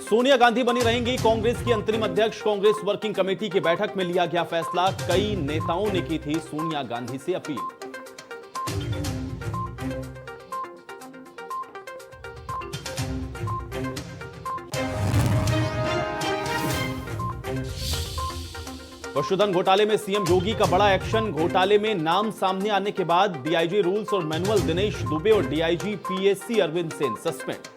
सोनिया गांधी बनी रहेंगी कांग्रेस की अंतरिम अध्यक्ष। कांग्रेस वर्किंग कमेटी की बैठक में लिया गया फैसला। कई नेताओं ने की थी सोनिया गांधी से अपील। पशुधन घोटाले में सीएम योगी का बड़ा एक्शन। घोटाले में नाम सामने आने के बाद डीआईजी रूल्स और मैनुअल दिनेश दुबे और DIG PSC Arvind Sen suspend.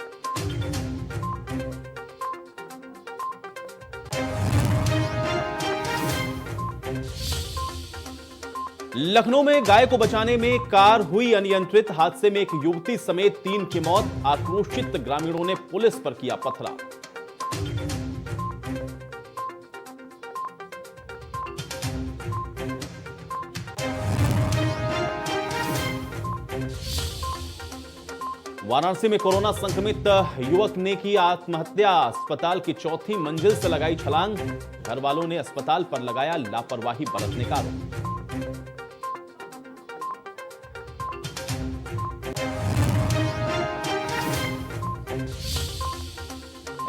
Lucknow में गाय को बचाने में कार हुई अनियंत्रित। हादसे में एक युवती समेत 3 की मौत। आक्रोशित ग्रामीणों ने पुलिस पर किया पथराव। वाराणसी में कोरोना संक्रमित युवक ने की आत्महत्या। अस्पताल की चौथी मंजिल से लगाई छलांग। घर वालों ने अस्पताल पर लगाया लापरवाही बरतने का आरोप।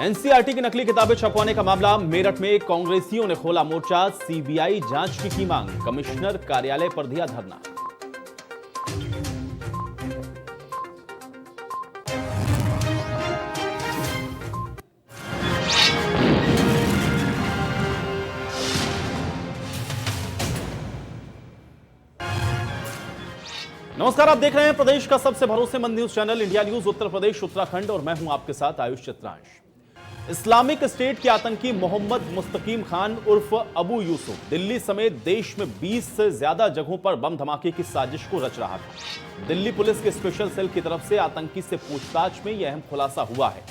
एनसीईआरटी की नकली किताबें छपवाने का मामला। मेरठ में कांग्रेसियों ने खोला मोर्चा। सीबीआई जांच की मांग। कमिश्नर कार्यालय पर दिया धरना। नमस्कार, आप देख रहे हैं प्रदेश का सबसे भरोसेमंद news channel India news Uttar Pradesh Uttarakhand और मैं हूं आपके साथ आयुष चित्रांश। इस्लामिक स्टेट के आतंकी मोहम्मद मुस्तकीम खान उर्फ अबू यूसुफ दिल्ली समेत देश में 20 से ज्यादा जगहों पर बम धमाके की साजिश को रच रहा था। दिल्ली पुलिस के स्पेशल सेल की तरफ से आतंकी से पूछताछ में यह अहम खुलासा हुआ है।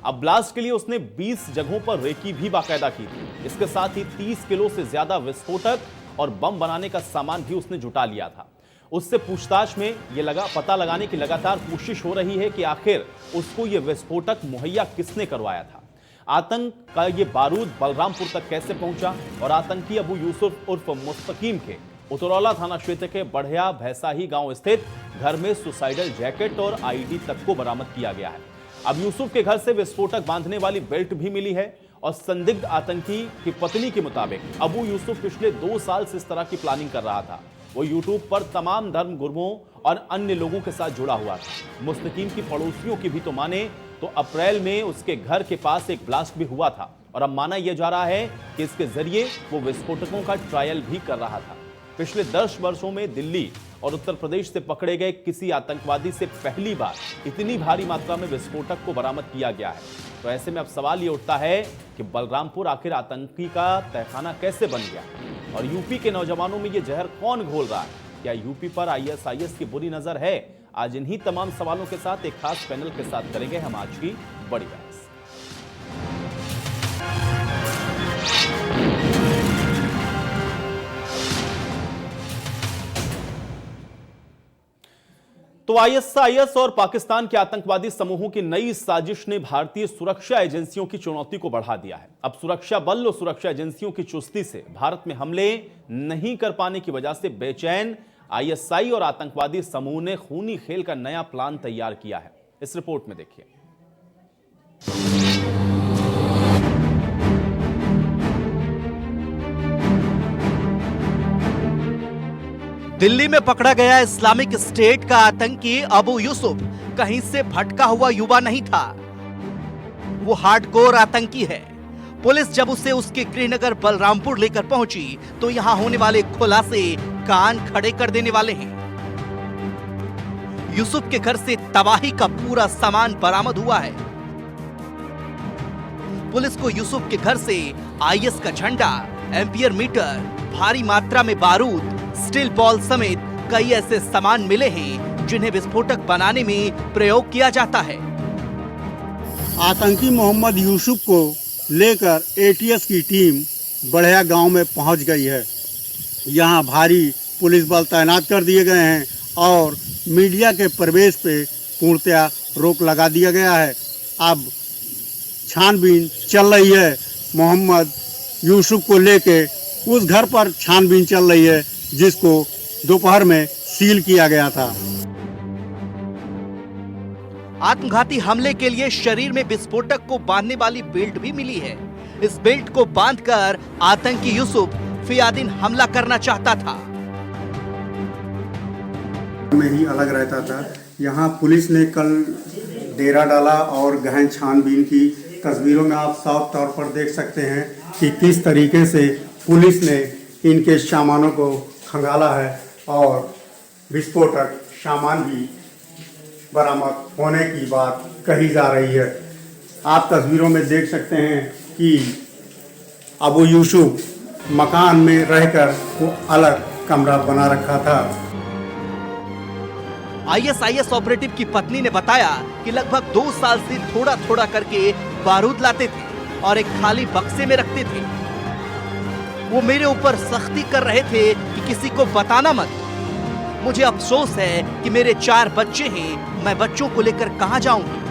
अब ब्लास्ट के लिए उसने 20 जगहों पर रेकी भी बाकायदा की थी। इसके साथ ही 30 किलो से ज्यादा विस्फोटक और बम बनाने का सामान भी उसने जुटा लिया था। उससे पूछताछ में यह पता लगाने की लगातार कोशिश हो रही है कि आखिर उसको यह विस्फोटक मुहैया किसने करवाया था। आतंक का यह बारूद बलरामपुर तक कैसे पहुंचा और आतंकी अबू यूसुफ उर्फ मुस्तकीम के उतरौला थाना क्षेत्र के बढ़िया भैसाही गांव स्थित घर में सुसाइडल जैकेट और आईडी तक को बरामद किया गया है। अब यूसुफ के घर से विस्फोटक बांधने वाली बेल्ट भी मिली है और संदिग्ध आतंकी की पत्नी के मुताबिक अबू यूसुफ पिछले 2 साल से इस तरह की प्लानिंग कर रहा था। वो यूट्यूब पर तमाम धर्म गुरुओं और अन्य लोगों के साथ जुड़ा हुआ था। मुस्तकीम की पड़ोसियों की भी तो माने तो अप्रैल में उसके घर के पास एक ब्लास्ट भी हुआ था और अब माना यह जा रहा है कि इसके जरिए वो विस्फोटकों का ट्रायल भी कर रहा था। पिछले 10 वर्षों में दिल्ली और उत्तर प्रदेश से पकड़े गए किसी आतंकवादी से पहली बार इतनी भारी मात्रा में विस्फोटक को बरामद किया गया है। तो ऐसे में अब सवाल ये उठता है कि बलरामपुर आखिर आतंकी का तहखाना कैसे बन गया और यूपी के नौजवानों में ये जहर कौन घोल रहा है। क्या यूपी पर आईएसआईएस की बुरी नजर है? आज इन्हीं तमाम सवालों के साथ एक खास पैनल के साथ करेंगे हम आज की बड़ी बहस। तो आईएसआईएस और पाकिस्तान के आतंकवादी समूहों की नई साजिश ने भारतीय सुरक्षा एजेंसियों की चुनौती को बढ़ा दिया है। अब सुरक्षा बल और सुरक्षा एजेंसियों की चुस्ती से भारत में हमले नहीं कर पाने की वजह से बेचैन आईएसआई और आतंकवादी समूह ने खूनी खेल का नया प्लान तैयार किया है। इस रिपोर्ट में देखिए। दिल्ली में पकड़ा गया इस्लामिक स्टेट का आतंकी अबू यूसुफ कहीं से भटका हुआ युवा नहीं था। वो हार्डकोर आतंकी है। पुलिस जब उसे उसके गृहनगर बलरामपुर लेकर पहुंची तो यहां होने वाले खुलासे कान खड़े कर देने वाले हैं। यूसुफ के घर से तबाही का पूरा सामान बरामद हुआ है। पुलिस को यूसुफ के घर से आईएस का झंडा, एम्पियर मीटर, भारी मात्रा में बारूद, स्टील बॉल समेत कई ऐसे सामान मिले हैं जिन्हें विस्फोटक बनाने में प्रयोग किया जाता है। आतंकी मोहम्मद यूसुफ को लेकर एटीएस की टीम बढ़िया गांव में पहुंच गई है। यहां भारी पुलिस बल तैनात कर दिए गए हैं और मीडिया के प्रवेश पे पूर्णतया रोक लगा दिया गया है। अब छानबीन चल रही है। मोहम्मद यूसुफ को लेके उस घर पर छानबीन चल रही है जिसको दोपहर में सील किया गया था। आत्मघाती हमले के लिए शरीर में विस्फोटक को बांधने वाली बेल्ट भी मिली है। इस बेल्ट को बांधकर आतंकी यूसुफ फियादिन हमला करना चाहता था। में ही अलग रहता था। यहाँ पुलिस ने कल डेरा डाला और गहन छानबीन की। तस्वीरों में आप साफ तौर पर देख सकते हैं कि किस तरीके से पुलिस ने इनके सामानों को खंगाला है और विस्फोटक सामान भी बरामद होने की बात कही जा रही है। आप तस्वीरों में देख सकते हैं कि अबू यूसुफ मकान में रहकर वो अलग कमरा बना रखा था। आईएसआईएस ऑपरेटिव की पत्नी ने बताया कि लगभग 2 साल से थोड़ा थोड़ा करके बारूद लाते थे और एक खाली बक्से में रखते थे। वो मेरे ऊपर सख्ती कर रहे थे कि किसी को बताना मत। मुझे अफसोस है कि मेरे 4 बच्चे हैं, मैं बच्चों को लेकर कहां जाऊंगी।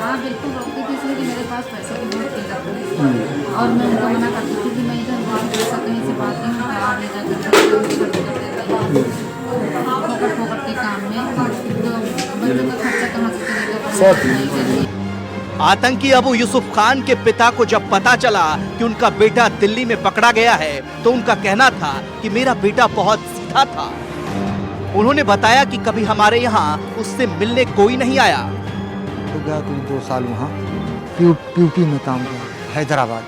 हाँ बिल्कुल रोकती थी, इसलिए कि मेरे पास पैसे की बहुत किल्लत थी और मैं उनको मना करती थी कि मैं इधर वहाँ पैसा कहीं से बात नहीं मैं आप ले जाकर फोकट के काम में तो बच्चों का खर्चा कहाँ से चलेगा। आतंकी अबू यूसुफ खान के पिता को जब पता चला कि उनका बेटा दिल्ली में पकड़ा गया है तो उनका कहना था कि मेरा बेटा बहुत सीधा था। उन्होंने बताया कि कभी हमारे यहाँ उससे मिलने कोई नहीं आया। तो गया तो 2 साल वहाँ यूपी में काम किया, हैदराबाद।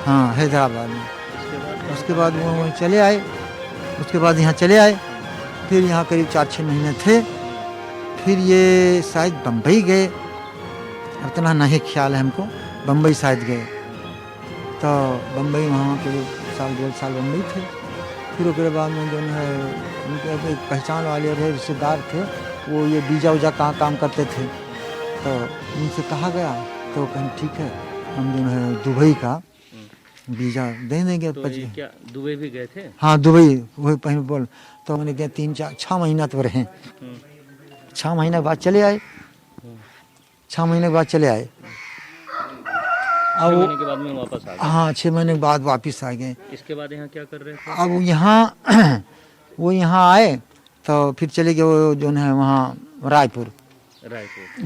हाँ हैदराबाद में। उसके बाद वो वहीं चले आए। उसके बाद यहाँ चले आए। फिर यहाँ करीब 4-6 महीने थे। फिर ये शायद बम्बई गए, इतना नहीं ख्याल है हमको। बम्बई शायद गए तो बम्बई वहाँ के 1-1.5 साल बम्बई थे। फिर उसके बाद में जो है उनके एक पहचान वाले रहे, रिश्तेदार थे, वो ये वीजा उजा कहाँ काम करते थे। तो उनसे कहा गया तो कहीं ठीक है हम जो है दुबई का वीज़ा दे देंगे। तो ये क्या दुबई भी गए थे? हाँ दुबई वही पहले बोल। तो मैंने क्या 3-4-6 महीना तो रहे। 6 महीने के बाद चले आए। 6 महीने के बाद चले आए। 6 महीने के बाद में वापस आ गए? हाँ 6 महीने के बाद वापस आ गए। इसके बाद यहाँ क्या कर रहे थे? अब यहाँ वो यहाँ आए तो फिर चले गए वो जो है वहाँ रायपुर।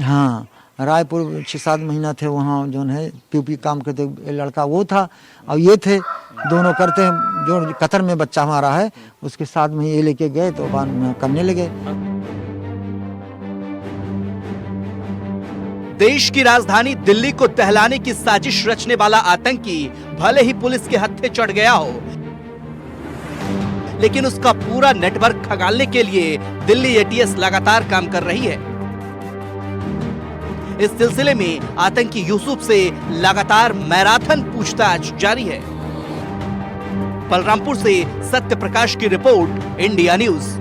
हाँ रायपुर 6-7 महीना थे वहाँ जो है पीपी काम करते। लड़का वो था और ये थे, दोनों करते हैं। जो कतर में बच्चा हमारा है उसके साथ में ये लेके गए तो बाद में करने लगे। देश की राजधानी दिल्ली को दहलाने की साजिश रचने वाला आतंकी भले ही पुलिस के हत्थे चढ़ गया हो, लेकिन उसका पूरा नेटवर्क खंगालने के लिए दिल्ली एटीएस लगातार काम कर रही है। इस सिलसिले में आतंकी यूसुफ से लगातार मैराथन पूछताछ जारी है। बलरामपुर से सत्य प्रकाश की रिपोर्ट, इंडिया न्यूज।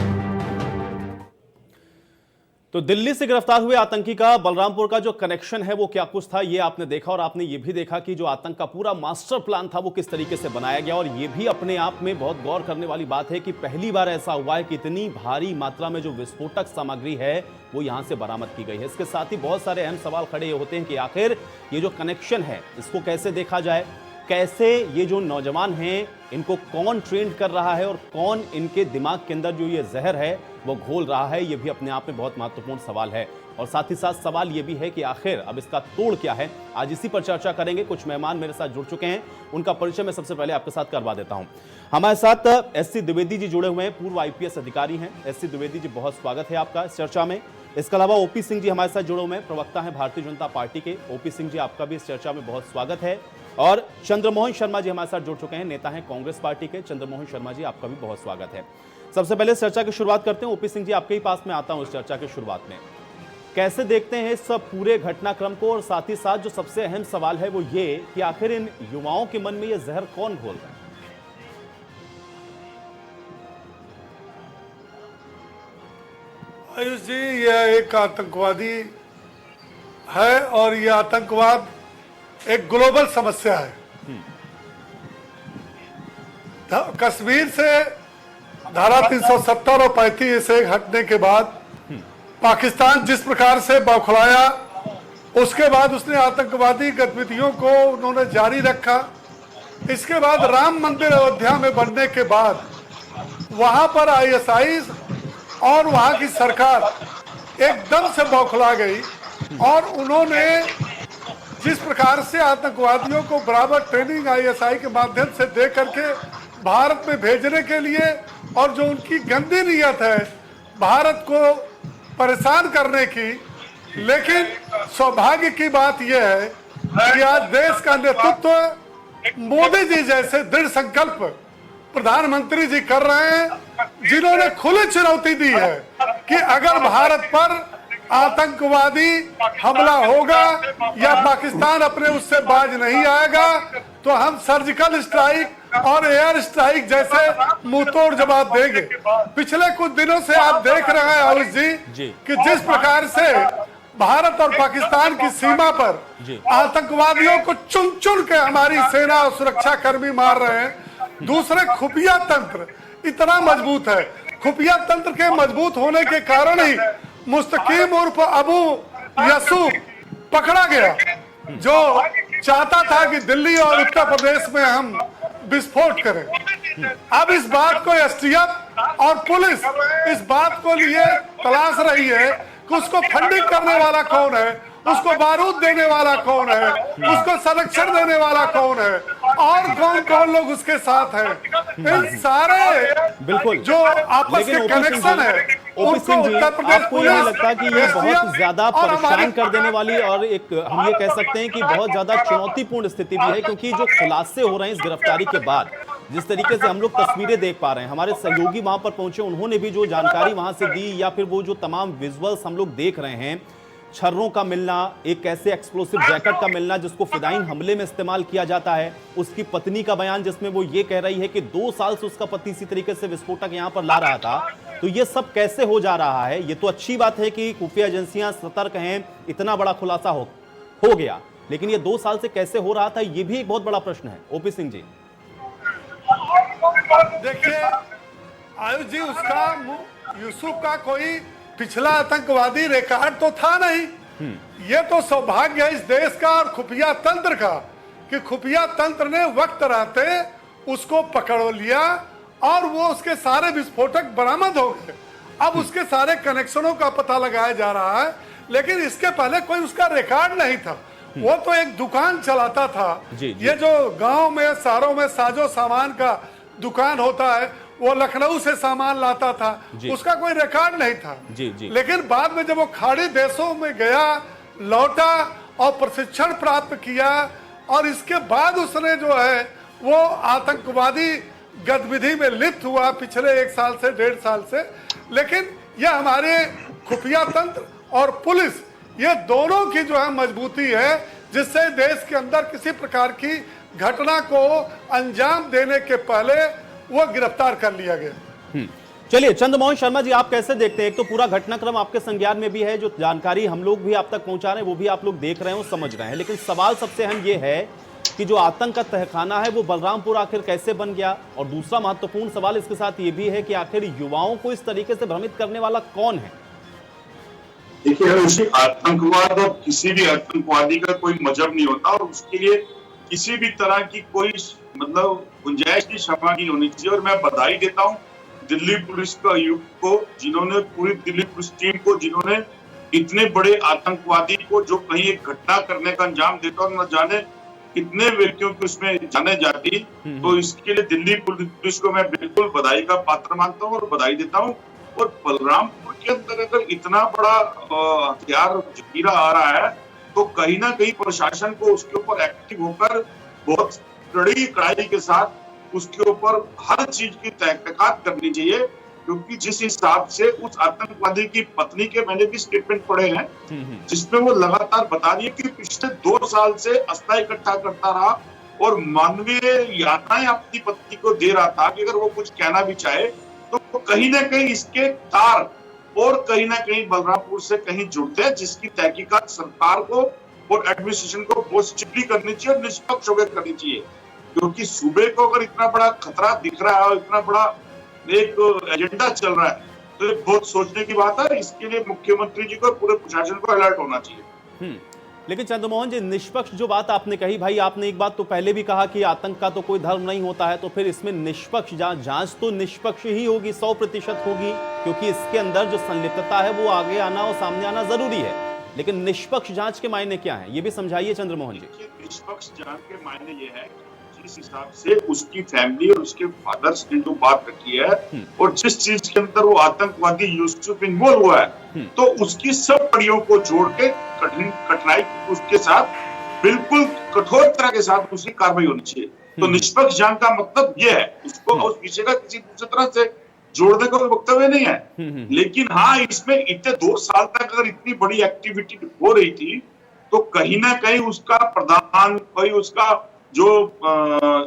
तो दिल्ली से गिरफ्तार हुए आतंकी का बलरामपुर का जो कनेक्शन है वो क्या कुछ था, ये आपने देखा और आपने ये भी देखा कि जो आतंक का पूरा मास्टर प्लान था वो किस तरीके से बनाया गया। और ये भी अपने आप में बहुत गौर करने वाली बात है कि पहली बार ऐसा हुआ है कि इतनी भारी मात्रा में जो विस्फोटक सामग्री है वो यहां से बरामद की गई है। इसके साथ ही बहुत सारे अहम सवाल खड़े होते हैं कि आखिर ये जो कनेक्शन है इसको कैसे देखा जाए, कैसे ये जो नौजवान हैं इनको कौन ट्रेंड कर रहा है और कौन इनके दिमाग के अंदर जो ये जहर है वो घोल रहा है, ये भी अपने आप में बहुत महत्वपूर्ण सवाल है। और साथ ही साथ सवाल ये भी है कि आखिर अब इसका तोड़ क्या है। आज इसी पर चर्चा करेंगे। कुछ मेहमान मेरे साथ जुड़ चुके हैं, उनका परिचय मैं सबसे पहले आपके साथ करवा देता हूं। हमारे साथ एससी द्विवेदी जी जुड़े हुए हैं, पूर्व आईपीएस अधिकारी हैं। एससी द्विवेदी जी, बहुत स्वागत है आपका इस चर्चा में। इसके अलावा ओपी सिंह जी हमारे साथ जुड़े हुए हैं, प्रवक्ता हैं भारतीय जनता पार्टी के। ओपी सिंह जी, आपका भी इस चर्चा में बहुत स्वागत है। और चंद्रमोहन शर्मा जी हमारे साथ जुड़ चुके हैं, नेता हैं कांग्रेस पार्टी के। चंद्रमोहन शर्मा जी, आपका भी बहुत स्वागत है। सबसे पहले इस चर्चा की शुरुआत करते हैं। ओपी सिंह जी, आपके ही पास में आता हूं इस चर्चा की शुरुआत में। कैसे देखते हैं इस पूरे घटनाक्रम को, और साथ ही साथ जो सबसे अहम सवाल है वो ये कि आखिर इन युवाओं के मन में ये जहर कौन घोल रहा है? आयुष जी, यह एक आतंकवादी है और यह आतंकवाद एक ग्लोबल समस्या है। कश्मीर से धारा 370 और 35 से हटने के बाद पाकिस्तान जिस प्रकार से बौखलाया, उसके बाद उसने आतंकवादी गतिविधियों को उन्होंने जारी रखा। इसके बाद राम मंदिर अयोध्या में बनने के बाद वहां पर आईएसआई और वहां की सरकार एकदम से बौखला गई और उन्होंने जिस प्रकार से आतंकवादियों को बराबर ट्रेनिंग आईएसआई के माध्यम से दे करके भारत में भेजने के लिए, और जो उनकी गंदी नीयत है भारत को परेशान करने की। लेकिन सौभाग्य की बात यह है कि आज देश का नेतृत्व मोदी जी जैसे दृढ़ संकल्प प्रधानमंत्री जी कर रहे हैं, जिन्होंने खुली चुनौती दी है कि अगर भारत पर आतंकवादी हमला होगा या पाकिस्तान अपने उससे बाज नहीं आएगा तो हम सर्जिकल स्ट्राइक और एयर स्ट्राइक जैसे मुंहतोड़ जवाब देंगे। पिछले कुछ दिनों से आप देख रहे हैं आयुष जी कि जिस प्रकार से भारत और पाकिस्तान की सीमा पर आतंकवादियों को चुन चुन के हमारी सेना और सुरक्षा कर्मी मार रहे हैं। दूसरे खुफिया तंत्र इतना मजबूत है, खुफिया तंत्र के मजबूत होने के कारण ही मुस्तकीम उर्फ अबू यूसुफ पकड़ा गया, जो चाहता था कि दिल्ली और उत्तर प्रदेश में हम विस्फोट करें। अब इस बात को एसटीएफ और पुलिस इस बात को लिए तलाश रही है कि उसको फंडिंग करने वाला कौन है, उसको बारूद देने वाला कौन है, उसको संरक्षण देने वाला कौन है और कौन कौन लोग उसके साथ हैं। इन सारे बिल्कुल जो आपस के कनेक्शन है ओपी सिंह जी, आपको ये नहीं लगता कि ये बहुत ज्यादा परेशान कर देने वाली और एक हम ये कह सकते हैं कि बहुत ज्यादा चुनौतीपूर्ण स्थिति भी है, क्योंकि जो खुलासे हो रहे हैं इस गिरफ्तारी के बाद, जिस तरीके से हम लोग तस्वीरें देख पा रहे हैं, हमारे सहयोगी वहां पर पहुंचे, उन्होंने भी जो जानकारी वहां से दी या फिर वो जो तमाम विजुअल्स हम लोग देख रहे हैं, छर्रों का मिलना, एक ऐसे एक्सप्लोसिव जैकेट का मिलना जिसको फिदाइन हमले में इस्तेमाल किया जाता है, उसकी पत्नी का बयान जिसमें वो ये कह रही है कि 2 साल से उसका पति इसी तरीके से विस्फोटक यहां पर ला रहा था। तो ये सब कैसे हो जा रहा है? ये तो अच्छी बात है कि खुफिया एजेंसियां सतर्क हैं, इतना बड़ा खुलासा हो गया, लेकिन ये 2 साल से कैसे हो रहा था, ये भी एक बहुत बड़ा प्रश्न है। ओपी सिंह जी देखिए आयुष जी, उसका यूसुफ का कोई पिछला आतंकवादी रिकॉर्ड तो था नहीं। ये तो सौभाग्य है इस देश का और खुफिया तंत्र का कि खुफिया तंत्र ने वक्त रहते उसको पकड़ लिया और वो उसके सारे विस्फोटक बरामद हो गए। अब उसके सारे कनेक्शनों का पता लगाया जा रहा है, लेकिन इसके पहले कोई उसका रिकॉर्ड नहीं था। वो तो एक दुकान चलाता था। ये जो गांव में शहरों में साजो सामान का दुकान होता है, वो लखनऊ से सामान लाता था, उसका कोई रिकॉर्ड नहीं था। लेकिन बाद में जब वो खाड़ी देशों में गया, लौटा और प्रशिक्षण प्राप्त किया और इसके बाद उसने जो है वो आतंकवादी गतिविधि में लिप्त हुआ पिछले 1 साल से 1.5 साल से। लेकिन यह हमारे खुफिया तंत्र और पुलिस, ये दोनों की जो है मजबूती है, जिससे देश के अंदर किसी प्रकार की घटना को अंजाम देने के पहले वो गिरफ्तार कर लिया गया। चलिए चंद्रमोहन शर्मा जी, आप कैसे देखते हैं? एक तो पूरा घटनाक्रम आपके संज्ञान में भी है, जो जानकारी हम लोग भी आप तक पहुंचा रहे हैं वो भी आप लोग देख रहे हैं, समझ रहे हैं, लेकिन सवाल सबसे अहम ये है कि जो आतंक का तहखाना है वो बलरामपुर आखिर कैसे बन गया, और दूसरा महत्वपूर्ण सवाल इसके साथ ये भी है कि आखिर युवाओं को इस तरीके से भ्रमित करने वाला कौन है? देखिए, आतंकवाद और किसी भी आतंकवादी का कोई मजहब नहीं होता और उसके लिए किसी भी तरह की कोई मतलब गुंजाइश की क्षमा नहीं होनी चाहिए। और मैं बधाई देता हूँ दिल्ली पुलिस का युग को, जिन्होंने पूरी दिल्ली पुलिस टीम को, जिन्होंने इतने बड़े आतंकवादी को जो कहीं एक घटना करने का अंजाम देता और न जाने कितने व्यक्तियों की उसमें जाने जाती, तो इसके लिए दिल्ली पुलिस को मैं बिल्कुल बधाई का पात्र मानता हूँ और बधाई देता हूँ। और बलरामपुर के अंदर अगर इतना बड़ा हथियार जखीरा आ रहा है तो कहीं ना कहीं प्रशासन को उसके ऊपर एक्टिव होकर बहुत कड़ाई के साथ उसके ऊपर हर चीज की तहकीकात करनी चाहिए, क्योंकि जिस हिसाब से उस आतंकवादी की पत्नी के मैंने भी स्टेटमेंट पढ़े हैं, जिसमें वो लगातार बता रही है कि पिछले 2 साल से अस्ता इकट्ठा करता रहा और मानवीय यातनाएं अपनी पत्नी को दे रहा था कि अगर वो कुछ कहना भी चाहे तो कहीं ना कहीं इसके तार और कहीं ना कहीं बलरामपुर से कहीं जुड़ते हैं, जिसकी तहकीकात सरकार को और एडमिनिस्ट्रेशन को बहुत स्ट्रिक्टली करनी चाहिए और निष्पक्ष होकर करनी चाहिए, क्योंकि सूबे को अगर इतना बड़ा खतरा दिख रहा है और इतना बड़ा एक एजेंडा चल रहा है तो ये बहुत सोचने की बात है। इसके लिए मुख्यमंत्री जी को पूरे प्रशासन को अलर्ट होना चाहिए। लेकिन चंद्रमोहन जी, निष्पक्ष जो बात आपने कही, भाई आपने एक बात तो पहले भी कहा कि आतंक का तो कोई धर्म नहीं होता है, तो फिर इसमें निष्पक्ष जांच तो निष्पक्ष ही होगी, 100% होगी, क्योंकि इसके अंदर जो संलिप्तता है वो आगे आना और सामने आना जरूरी है। लेकिन निष्पक्ष जांच के मायने क्या है, ये भी समझाइए चंद्रमोहन जी। निष्पक्ष जांच के मायने ये है जिस हिसाब से उसकी फैमिली और उसके फादर्स ने जो बात रखी है और जिस चीज के अंदर वो आतंकवादी यूसुफ इन्वॉल्व हुआ है, तो उसकी सब कड़ियों को जोड़ के कठिनाई उसके साथ बिल्कुल कठोर तरह के साथ उसकी कार्रवाई होनी चाहिए। तो निष्पक्ष जांच का मतलब ये है, उसको उस विषय का किसी दूसरी तरह से जोड़ने का वक्तव्य नहीं है। लेकिन हाँ, इसमें इतने 2 साल तक अगर इतनी बड़ी एक्टिविटी हो रही थी तो कहीं ना कहीं उसका प्रधान, कोई उसका जो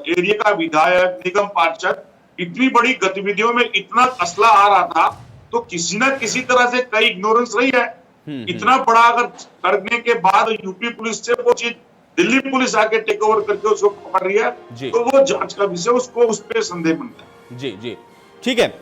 एरिया का विधायक, निगम पार्षद इतनी बड़ी गतिविधियों में इतना असला आ रहा था, तो किसी ना किसी तरह से कई इग्नोरेंस रही है। इतना बड़ा अगर करने के बाद यूपी पुलिस से वो चीज दिल्ली पुलिस आके टेक ओवर करके उसको पकड़ रही है, तो वो जांच का विषय, उसको उस पर संदेह बनता है। जी जी, ठीक है।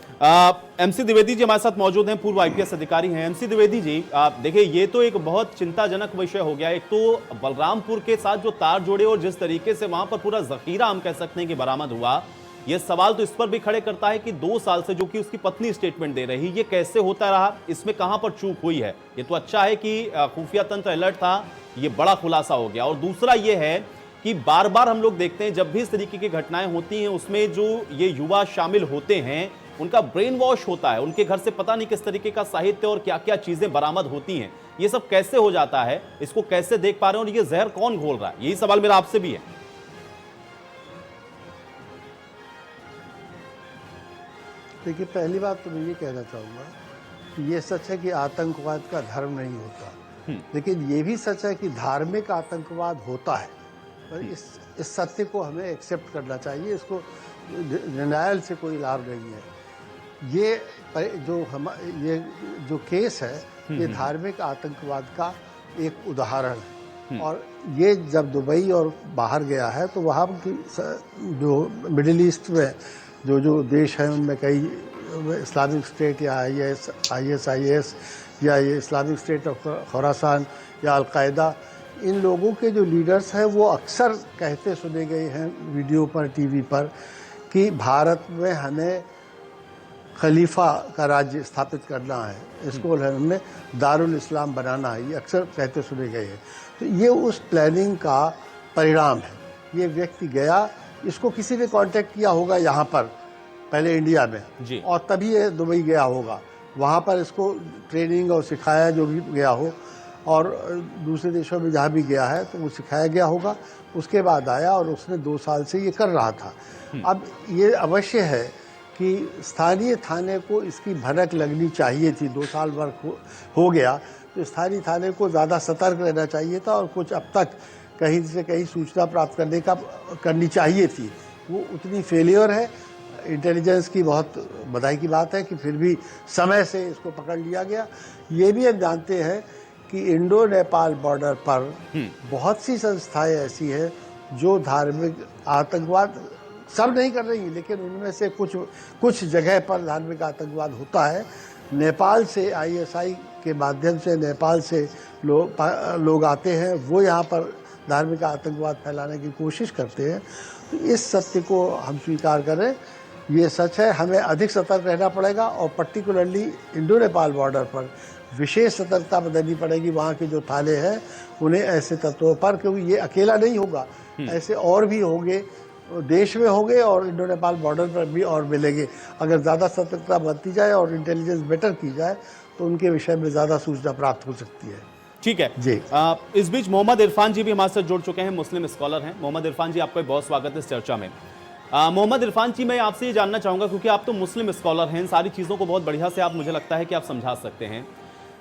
एमसी द्विवेदी जी हमारे साथ मौजूद हैं, पूर्व आईपीएस अधिकारी हैं। एमसी द्विवेदी जी, देखिए ये तो एक बहुत चिंताजनक विषय हो गया। एक तो बलरामपुर के साथ जो तार जोड़े और जिस तरीके से वहां पर पूरा जखीरा हम कह सकते हैं कि बरामद हुआ, ये सवाल तो इस पर भी खड़े करता है कि 2 साल से जो कि उसकी पत्नी स्टेटमेंट दे रही, ये कैसे होता रहा, इसमें कहां पर चूक हुई है। ये तो अच्छा है कि खुफिया तंत्र अलर्ट था, ये बड़ा खुलासा हो गया। और दूसरा ये है कि बार बार हम लोग देखते हैं जब भी इस तरीके की घटनाएं होती हैं, उसमें जो ये युवा शामिल होते हैं उनका ब्रेन वॉश होता है, उनके घर से पता नहीं किस तरीके का साहित्य और क्या क्या चीजें बरामद होती हैं। ये सब कैसे हो जाता है, इसको कैसे देख पा रहे हैं और ये जहर कौन घोल रहा है, यही सवाल मेरा आपसे भी है। देखिए, पहली बात तो मैं ये कहना चाहूँगा कि ये सच है कि आतंकवाद का धर्म नहीं होता, लेकिन ये भी सच है कि धार्मिक आतंकवाद होता है। और इस सत्य को हमें एक्सेप्ट करना चाहिए, इसको डिनायल से कोई लाभ नहीं है। ये जो केस है, ये धार्मिक आतंकवाद का एक उदाहरण है। और ये जब दुबई और बाहर गया है तो वहाँ की जो मिडिल ईस्ट में जो देश हैं उनमें कई इस्लामिक स्टेट या ISIS या ये इस्लामिक स्टेट ऑफ खुरासान या अलकायदा, इन लोगों के जो लीडर्स हैं वो अक्सर कहते सुने गए हैं वीडियो पर, टीवी पर, कि भारत में हमें खलीफा का राज्य स्थापित करना है, इसको हमें दारुल इस्लाम बनाना है, ये अक्सर कहते सुने गए हैं। तो ये उस प्लानिंग का परिणाम है। ये व्यक्ति गया, इसको किसी ने कांटेक्ट किया होगा यहाँ पर पहले इंडिया में जी, और तभी ये दुबई गया होगा, वहाँ पर इसको ट्रेनिंग और सिखाया जो भी गया हो, और दूसरे देशों में जहाँ भी गया है तो वो सिखाया गया होगा। उसके बाद आया और उसने 2 साल से ये कर रहा था। अब ये अवश्य है कि स्थानीय थाने को इसकी भनक लगनी चाहिए थी। 2 साल भर हो गया तो स्थानीय थाने को ज़्यादा सतर्क रहना चाहिए था और कुछ अब तक कहीं से कहीं सूचना प्राप्त करनी चाहिए थी। वो उतनी फेलियर है। इंटेलिजेंस की बहुत बधाई की बात है कि फिर भी समय से इसको पकड़ लिया गया। ये भी हम जानते हैं कि इंडो नेपाल बॉर्डर पर बहुत सी संस्थाएं ऐसी हैं जो धार्मिक आतंकवाद सब नहीं कर रही, लेकिन उनमें से कुछ जगह पर धार्मिक आतंकवाद होता है। नेपाल से ISI के माध्यम से नेपाल से लोग आते हैं, वो यहाँ पर धार्मिक आतंकवाद फैलाने की कोशिश करते हैं। तो इस सत्य को हम स्वीकार करें, ये सच है। हमें अधिक सतर्क रहना पड़ेगा और पर्टिकुलरली इंडो नेपाल बॉर्डर पर विशेष सतर्कता बदलनी पड़ेगी। वहाँ के जो थाने हैं उन्हें ऐसे तत्वों पर, क्योंकि ये अकेला नहीं होगा, ऐसे और भी होंगे, देश में होंगे और इंडो नेपाल बॉर्डर पर भी और मिलेंगे। अगर ज़्यादा सतर्कता बरती जाए और इंटेलिजेंस बेटर की जाए तो उनके विषय में ज़्यादा सूचना प्राप्त हो सकती है। ठीक है जी। इस बीच मोहम्मद इरफान जी भी हमारे साथ जुड़ चुके हैं, मुस्लिम स्कॉलर हैं। मोहम्मद इरफान जी, आपका बहुत स्वागत है इस चर्चा में। मोहम्मद इरफान जी, मैं आपसे ये जानना चाहूंगा, क्योंकि आप तो मुस्लिम स्कॉलर हैं, सारी चीज़ों को बहुत बढ़िया से आप, मुझे लगता है कि आप समझा सकते हैं।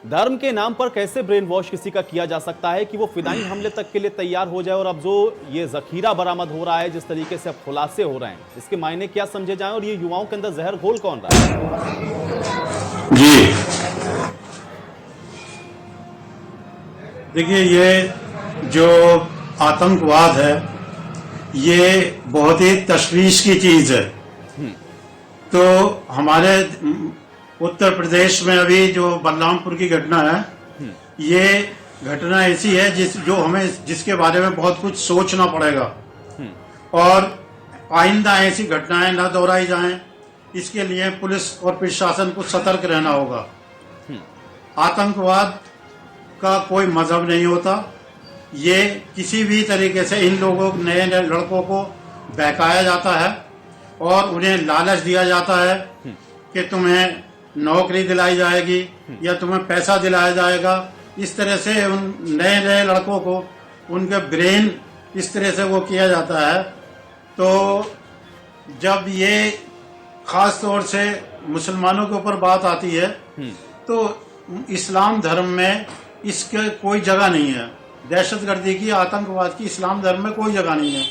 धर्म के नाम पर कैसे ब्रेन वॉश किसी का किया जा सकता है कि वो फिदाई हमले तक के लिए तैयार हो जाए, और अब जो ये जखीरा बरामद हो रहा है, जिस तरीके से अब खुलासे हो रहे हैं, इसके मायने क्या समझे जाएं और ये युवाओं के अंदर जहर घोल कौन रहा है? जी देखिए, ये जो आतंकवाद है ये बहुत ही तशवीश की चीज है। तो हमारे उत्तर प्रदेश में अभी जो बलरामपुर की घटना है, ये घटना ऐसी है जिसके बारे में बहुत कुछ सोचना पड़ेगा और आइंदा ऐसी घटनाएं न दोहराई जाएं, इसके लिए पुलिस और प्रशासन को सतर्क रहना होगा। आतंकवाद का कोई मजहब नहीं होता। ये किसी भी तरीके से इन लोगों नए नए लड़कों को बहकाया जाता है और उन्हें लालच दिया जाता है कि तुम्हें नौकरी दिलाई जाएगी या तुम्हें पैसा दिलाया जाएगा। इस तरह से उन नए नए लड़कों को उनके ब्रेन इस तरह से वो किया जाता है। तो जब ये खास तौर से मुसलमानों के ऊपर बात आती है तो इस्लाम धर्म में इसके कोई जगह नहीं है। दहशतगर्दी की, आतंकवाद की इस्लाम धर्म में कोई जगह नहीं है।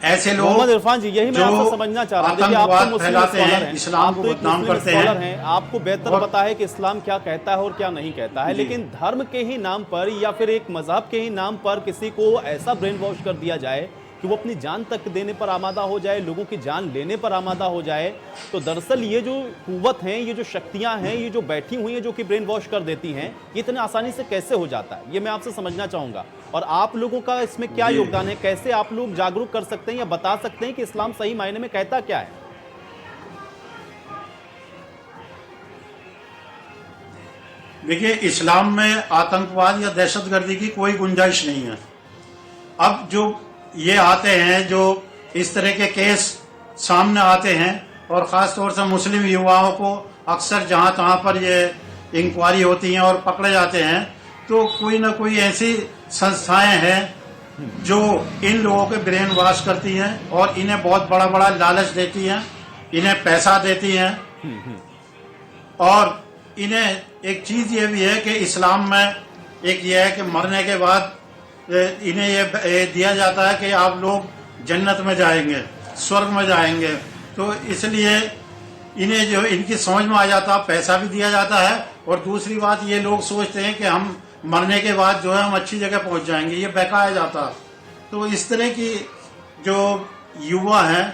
ऐसे लोग मोहम्मद इरफान जी, यही मैं आपसे समझना चाह रहा हूं। देखिए, आप तो मुस्लिम स्कॉलर हैं, इस्लाम को बदनाम करते हैं, आपको बेहतर पता है कि इस्लाम क्या कहता है और क्या नहीं कहता है। लेकिन धर्म के ही नाम पर या फिर एक मजहब के ही नाम पर किसी को ऐसा ब्रेन वॉश कर दिया जाए कि वो अपनी जान तक देने पर आमादा हो जाए, लोगों की जान लेने पर आमादा हो जाए, तो दरअसल ये जो कुव्वत हैं, ये जो शक्तियां हैं, ये जो बैठी हुई हैं जो कि ब्रेन वॉश कर देती हैं, ये इतने आसानी से कैसे हो जाता है, ये मैं आपसे समझना चाहूंगा। और आप लोगों का इसमें क्या योगदान है? कैसे आप लोग जागरूक कर सकते हैं या बता सकते हैं कि इस्लाम सही मायने में कहता क्या है? देखिए, इस्लाम में आतंकवाद या दहशतगर्दी की कोई गुंजाइश नहीं है। अब जो ये आते हैं, जो इस तरह के केस सामने आते हैं और ख़ास तौर से मुस्लिम युवाओं को अक्सर जहाँ तहाँ पर ये इंक्वायरी होती हैं और पकड़े जाते हैं, तो कोई ना कोई ऐसी संस्थाएं हैं जो इन लोगों के ब्रेन वॉश करती हैं और इन्हें बहुत बड़ा बड़ा लालच देती हैं, इन्हें पैसा देती हैं। और इन्हें एक चीज़ ये भी है कि इस्लाम में एक ये है कि मरने के बाद इन्हें ये दिया जाता है कि आप लोग जन्नत में जाएंगे, स्वर्ग में जाएंगे। तो इसलिए इन्हें जो इनकी समझ में आ जाता है, पैसा भी दिया जाता है। और दूसरी बात, ये लोग सोचते हैं कि हम मरने के बाद जो है हम अच्छी जगह पहुंच जाएंगे, ये बहकाया जाता है। तो इस तरह की जो युवा हैं,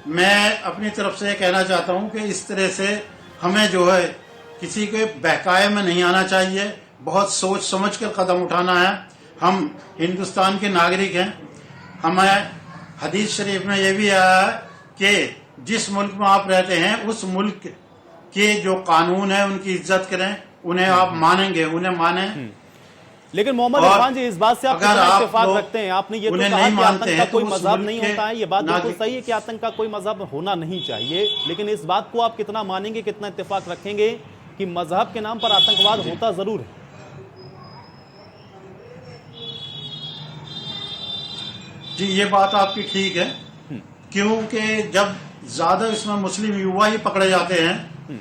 मैं अपनी तरफ से कहना चाहता हूं कि इस तरह से हमें जो है किसी के बहकाए में नहीं आना चाहिए, बहुत सोच समझ कर कदम उठाना है। हम हिंदुस्तान के नागरिक हैं। हमें हदीस शरीफ में ये भी आया है कि जिस मुल्क में आप रहते हैं उस मुल्क के जो कानून है उनकी इज्जत करें, उन्हें आप मानेंगे, उन्हें माने। लेकिन मोहम्मद इरफान जी, इस बात से आप कितना इत्तेफाक रखते हैं? आपने ये तो कहा कि आतंक का कोई मजहब नहीं होता है, ये बात बिल्कुल सही है कि आतंक का कोई मजहब होना नहीं चाहिए। लेकिन इस बात को आप कितना मानेंगे, कितना इत्तेफाक रखेंगे कि मजहब के नाम पर आतंकवाद होता जरूर है? जी, ये बात आपकी ठीक है, क्योंकि जब ज्यादा इसमें मुस्लिम युवा ही पकड़े जाते हैं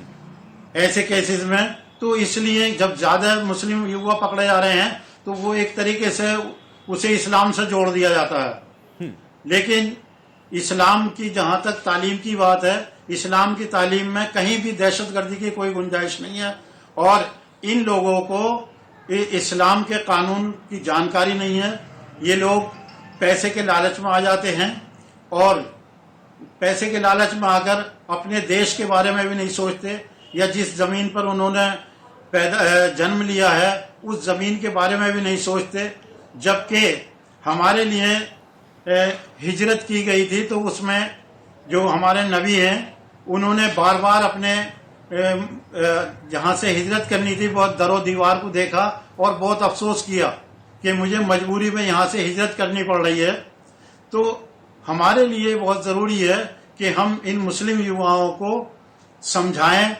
ऐसे केसेस में, तो इसलिए जब ज्यादा मुस्लिम युवा पकड़े जा रहे हैं तो वो एक तरीके से उसे इस्लाम से जोड़ दिया जाता है। लेकिन इस्लाम की जहां तक तालीम की बात है, इस्लाम की तालीम में कहीं भी दहशतगर्दी की कोई गुंजाइश नहीं है। और इन लोगों को इस्लाम के कानून की जानकारी नहीं है। ये लोग पैसे के लालच में आ जाते हैं और पैसे के लालच में आकर अपने देश के बारे में भी नहीं सोचते, या जिस जमीन पर उन्होंने जन्म लिया है उस जमीन के बारे में भी नहीं सोचते। जबकि हमारे लिए हिजरत की गई थी तो उसमें जो हमारे नबी हैं उन्होंने बार बार अपने जहाँ से हिजरत करनी थी बहुत दरो दीवार को देखा और बहुत अफसोस किया कि मुझे मजबूरी में यहाँ से हिजरत करनी पड़ रही है। तो हमारे लिए बहुत ज़रूरी है कि हम इन मुस्लिम युवाओं को समझाएं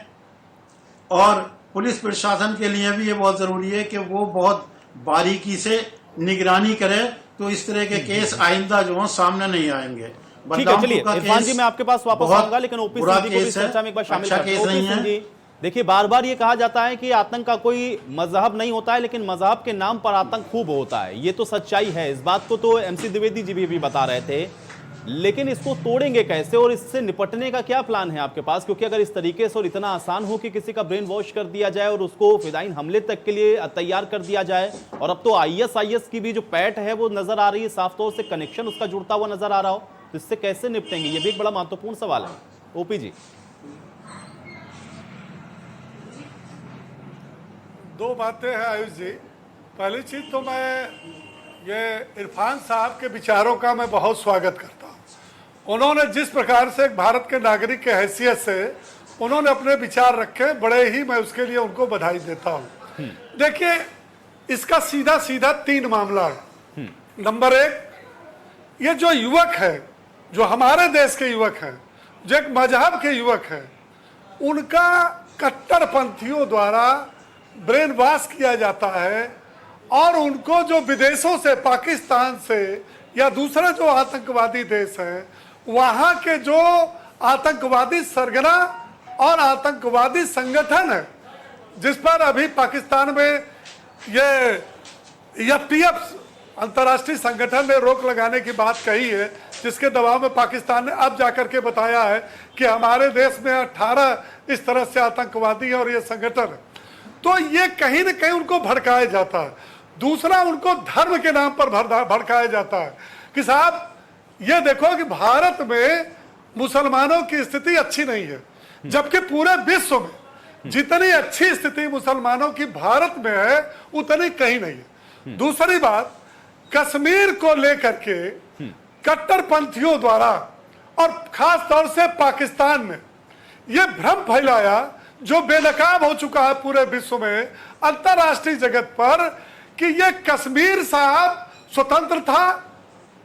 और पुलिस प्रशासन के लिए भी ये बहुत ज़रूरी है कि वो बहुत बारीकी से निगरानी करे, तो इस तरह के केस आइंदा जो सामने नहीं आएंगे। ठीक है, चलिए इरफान जी, मैं आपके पास वापस आऊंगा, लेकिन ओपी सिंह जी को भी चर्चा में एक बार शामिल करते हैं। ओपी सिंह जी, देखिए, बार बार ये कहा जाता है कि आतंक का कोई मजहब नहीं होता है, लेकिन मजहब के नाम पर आतंक खूब होता है। ये तो सच्चाई है, इस बात को तो एमसी द्विवेदी जी भी बता रहे थे। लेकिन इसको तोड़ेंगे कैसे और इससे निपटने का क्या प्लान है आपके पास? क्योंकि अगर इस तरीके से और इतना आसान हो कि किसी का ब्रेन वॉश कर दिया जाए और उसको फिदाइन हमले तक के लिए तैयार कर दिया जाए, और अब तो आईएसआईएस की भी जो पैठ है वो नजर आ रही है, साफ तौर से कनेक्शन उसका जुड़ता हुआ नजर आ रहा हो, तो इससे कैसे निपटेंगे? ये भी एक बड़ा महत्वपूर्ण सवाल है। ओपी जी, दो बातें हैं आयुष जी। पहली चीज तो मैं ये इरफान साहब के विचारों का मैं बहुत स्वागत करता हूँ। उन्होंने जिस प्रकार से एक भारत के नागरिक के हैसियत से उन्होंने अपने विचार रखे, बड़े ही मैं उसके लिए उनको बधाई देता हूँ। देखिए, इसका सीधा सीधा 3 मामला है। नंबर 1, ये जो युवक है, जो हमारे देश के युवक हैं, जो एक मजहब के युवक हैं, उनका कट्टरपंथियों द्वारा ब्रेन वॉश किया जाता है और उनको जो विदेशों से, पाकिस्तान से या दूसरे जो आतंकवादी देश हैं, वहाँ के जो आतंकवादी सरगना और आतंकवादी संगठन है, जिस पर अभी पाकिस्तान में ये FTF अंतर्राष्ट्रीय संगठन ने रोक लगाने की बात कही है, जिसके दबाव में पाकिस्तान ने अब जाकर के बताया है कि हमारे देश में 18 इस तरह से आतंकवादी और ये संगठन है। तो ये कहीं न कहीं उनको भड़काया जाता है। दूसरा, उनको धर्म के नाम पर भड़काया जाता है कि साहब ये देखो कि भारत में मुसलमानों की स्थिति अच्छी नहीं है, जबकि पूरे विश्व में जितनी अच्छी स्थिति मुसलमानों की भारत में है उतनी कहीं नहीं है। दूसरी बात, कश्मीर को लेकर के कट्टरपंथियों द्वारा और खास तौर से पाकिस्तान ने यह भ्रम फैलाया जो बेनकाब हो चुका है पूरे विश्व में, अंतरराष्ट्रीय जगत पर, कि ये कश्मीर साहब स्वतंत्र था,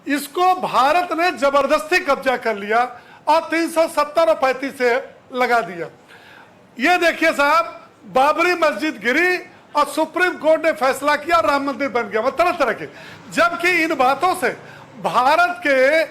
इसको भारत ने जबरदस्ती कब्जा कर लिया और 370 और 35 से लगा दिया। ये देखिए साहब, बाबरी मस्जिद गिरी और सुप्रीम कोर्ट ने फैसला किया, राम मंदिर बन गया, तरह तरह के। जबकि इन बातों से भारत के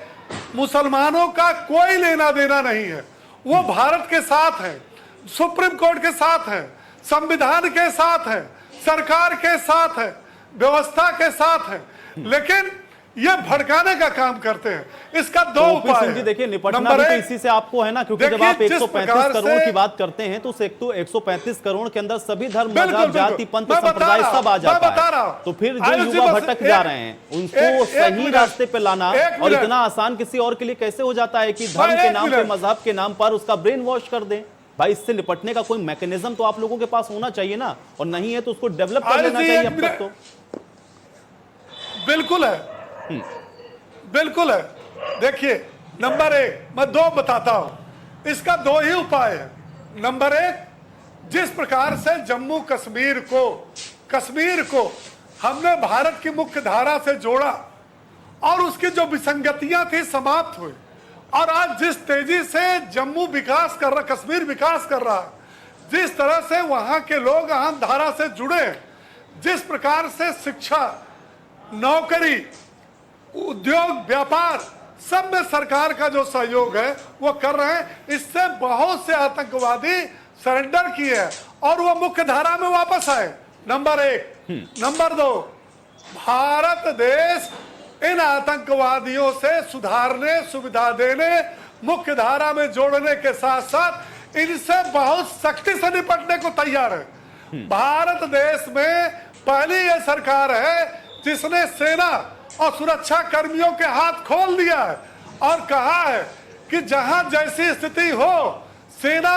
मुसलमानों का कोई लेना देना नहीं है। वो भारत के साथ है, सुप्रीम कोर्ट के साथ है, संविधान के साथ है, सरकार के साथ है, व्यवस्था के साथ है, लेकिन ये भड़काने का काम करते हैं। इसका 2 उपाय है। देखिए, निपटना भी तो इसी से आपको है ना, क्योंकि जब आप 135 करोड़ की बात करते हैं तो 135 करोड़ के अंदर सभी धर्म, मजहब, जाति, पंथ, संप्रदाय सब आ जाता है। तो फिर जो युवा भटक जा रहे हैं उनको सही रास्ते पे लाना और इतना आसान किसी और के लिए कैसे हो जाता है कि धर्म के नाम पे, मजहब के नाम पर उसका ब्रेन वॉश कर दें? भाई, इससे निपटने का कोई मैकेनिज्म तो आप लोगों के पास होना चाहिए ना, और नहीं है तो उसको डेवलप कर लेना चाहिए अब तक। तो बिल्कुल है, बिल्कुल है। देखिए, नंबर 1 मैं 2 बताता हूं, इसका 2 ही उपाय है। नंबर 1, जिस प्रकार से जम्मू कश्मीर को हमने भारत की मुख्य धारा से जोड़ा और उसकी जो विसंगतियां थी समाप्त हुई, और आज जिस तेजी से जम्मू विकास कर रहा, कश्मीर विकास कर रहा है, जिस तरह से वहां के लोग आम धारा से जुड़े, जिस प्रकार से शिक्षा, नौकरी, उद्योग, व्यापार सब में सरकार का जो सहयोग है वो कर रहे हैं, इससे बहुत से आतंकवादी सरेंडर किए हैं और वो मुख्य धारा में वापस आए। नंबर 1। नंबर 2, भारत देश इन आतंकवादियों से सुधारने, सुविधा देने, मुख्य धारा में जोड़ने के साथ साथ इनसे बहुत सख्ती से निपटने को तैयार है। भारत देश में पहली ये सरकार है जिसने सेना और सुरक्षा कर्मियों के हाथ खोल दिया है और कहा है कि जहां जैसी स्थिति हो, सेना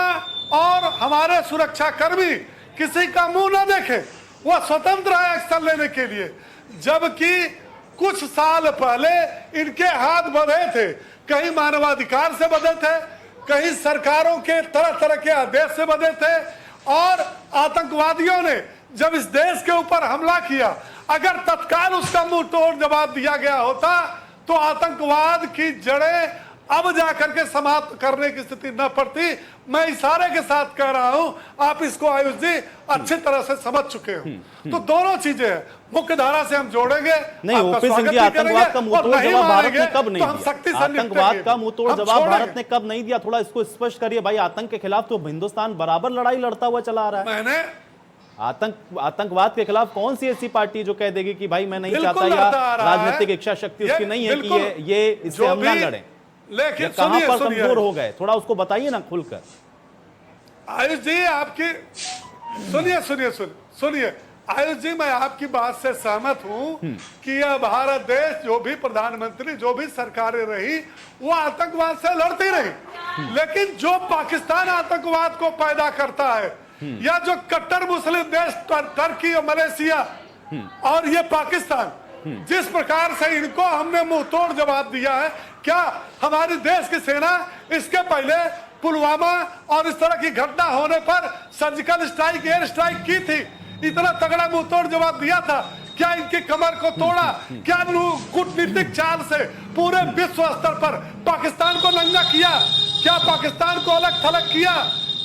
और हमारे सुरक्षा कर्मी किसी का मुंह न देखें, वह स्वतंत्र है एक्शन लेने के लिए। जबकि कुछ साल पहले इनके हाथ बंधे थे, कहीं मानवाधिकार से बंधे थे, कहीं सरकारों के तरह तरह के आदेश से बंधे थे, और आतंकवादियों ने जब इस देश के ऊपर हमला किया, अगर तत्काल उसका मुंह तोड़ जवाब दिया गया होता तो आतंकवाद की जड़ें अब जाकर के समाप्त करने की स्थिति न पड़ती। मैं इशारे के साथ कह रहा हूं, आप इसको आयुष जी अच्छी तरह से समझ चुके हो। तो दोनों चीजें हैं, मुख्य धारा से हम जोड़ेंगे। नहीं, ओपी सिंह जी, आतंकवाद का मुंह तोड़ जवाब भारत ने कब नहीं दिया? आतंकवाद का मुंह तोड़ जवाब भारत ने कब नहीं दिया? थोड़ा इसको स्पष्ट करिए भाई। आतंक के खिलाफ तो हिंदुस्तान बराबर लड़ाई लड़ता हुआ चला आ रहा है। मैंने आतंकवाद के खिलाफ कौन सी ऐसी पार्टी जो कह देगी कि भाई मैं नहीं चाहता, या राजनीतिक इच्छा शक्ति उसकी नहीं है कि ये इससे हम ना लड़ें? लेकिन कहां सुनिए पर सुनिए कमजोर हो गए, थोड़ा उसको बताइए ना खुलकर। आयुष जी आपकी सुनिए सुनिए सुनिए सुनिए आयुष जी, मैं आपकी बात से सहमत हूं कि यह भारत देश, जो भी प्रधानमंत्री, जो भी सरकारें रही, वो आतंकवाद से लड़ती रही। लेकिन जो पाकिस्तान आतंकवाद को पैदा करता है, या जो कट्टर मुस्लिम देश टर्की और मलेशिया और ये पाकिस्तान, जिस प्रकार से इनको हमने मुंह तोड़ जवाब दिया है, क्या हमारे देश की सेना इसके पहले पुलवामा और इस तरह की घटना होने पर सर्जिकल स्ट्राइक, एयर स्ट्राइक की थी? इतना तगड़ा मुंह तोड़ जवाब दिया था? क्या इनकी कमर को तोड़ा? क्या कूटनीतिक चाल से पूरे विश्व स्तर पर पाकिस्तान को नंगा किया? क्या पाकिस्तान को अलग थलग किया?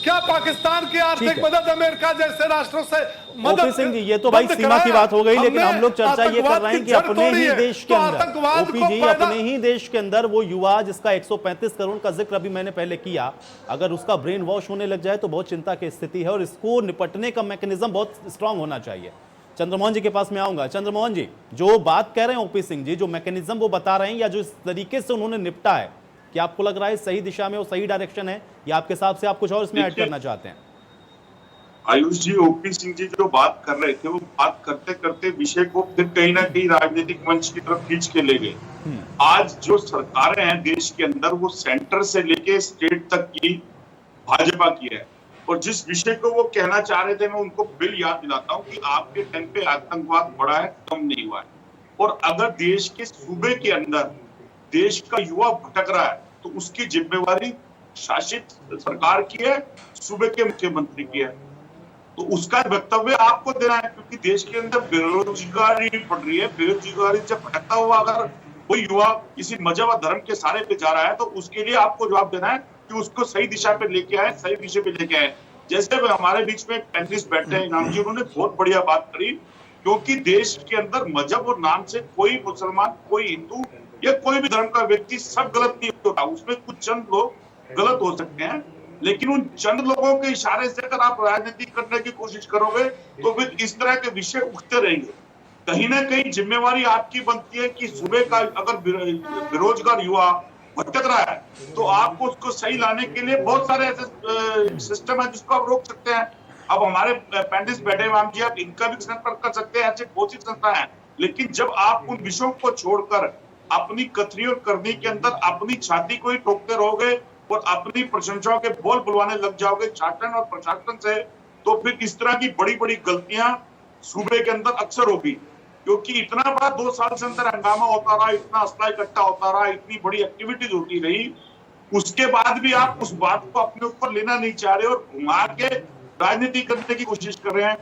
क्या पाकिस्तान की आर्थिक मदद अमेरिका जैसे राष्ट्रों से ओपी सिंह जी, ये तो भाई सीमा की बात हो गई, लेकिन हम लोग चर्चा ये कर रहे हैं कि अपने ही देश के अंदर, ओपी जी, अपने ही देश के अंदर वो युवा जिसका 135 करोड़ का जिक्र अभी मैंने पहले किया, अगर उसका ब्रेन वॉश होने लग जाए तो बहुत चिंता की स्थिति है, और इसको निपटने का मैकेनिज्म बहुत स्ट्रांग होना चाहिए। चंद्रमोहन जी के पास में आऊंगा। चंद्रमोहन जी, जो बात कह रहे हैं ओपी सिंह जी, जो मैकेनिज्म वो बता रहे हैं, या जो इस तरीके से उन्होंने निपटा है, क्या आपको लग रहा है सही दिशा में और सही डायरेक्शन है, या आपके हिसाब से आप कुछ और इसमें ऐड करना चाहते हैं? आयुष जी, ओपी सिंह जी जो बात कर रहे थे, वो बात करते करते विषय को फिर कहीं ना कहीं राजनीतिक मंच की तरफ खींच के ले गए। आज जो सरकारें हैं देश के अंदर, वो सेंटर से लेके स्टेट तक की भाजपा की है, और जिस विषय को वो कहना चाह रहे थे, मैं उनको बिल याद दिलाता हूँ कि आपके टाइम पे आतंकवाद बढ़ा है, कम नहीं हुआ है। और अगर देश के सूबे के अंदर देश का युवा भटक रहा है, तो उसकी जिम्मेवारी शासित सरकार की है, सूबे के मुख्यमंत्री की है। तो उसका वक्तव्य आपको देना है, क्योंकि देश के अंदर बेरोजगारी बढ़ रही है। बेरोजगारी से भटकता हुआ अगर कोई युवा किसी मजहब और धर्म के सहारे पे जा रहा है, तो उसके लिए आपको जवाब देना है कि उसको सही दिशा पे लेके आए, सही विषय पे लेके आए। जैसे हमारे बीच में पैनलिस्ट बैठे हैं इनाम जी, उन्होंने बहुत बढ़िया बात करी, क्योंकि देश के अंदर मजहब और नाम से कोई मुसलमान, कोई हिंदू या कोई भी धर्म का व्यक्ति सब गलत नहीं होता। उसमें कुछ चंद लोग गलत हो सकते हैं, लेकिन उन चंद लोगों के इशारे से अगर आप राजनीति करने की कोशिश करोगे, तो फिर इस तरह के विषय उठते रहेंगे। कहीं ना कहीं जिम्मेवारी आपकी बनती है कि सूबे का अगर बेरोजगार युवा भटक रहा है, तो आपको उसको सही लाने के लिए बहुत सारे ऐसे सिस्टम है जिसको आप रोक सकते हैं। अब हमारे पैनलिस्ट बैठे हुए जी, आप इनका भी संपर्क कर सकते हैं, ऐसे बहुत सी संस्था है। लेकिन जब आप उन विषयों को छोड़कर अपनी कथनी और करनी के अंदर अपनी छाती को ही ठोकते रहोगे और अपनी प्रशंसाओं के बोल बुलवाने लग जाओगे शासन और प्रशासन से, तो फिर इस तरह की बड़ी बड़ी गलतियां सूबे के अंदर अक्सर होगी। क्योंकि इतना बड़ा 2 साल से अंदर हंगामा होता रहा, इतना असला इकट्ठा होता रहा, इतनी बड़ी एक्टिविटीज होती रही, उसके बाद भी आप उस बात को अपने ऊपर लेना नहीं चाह रहे और घुमा के राजनीति करने की कोशिश कर रहे हैं।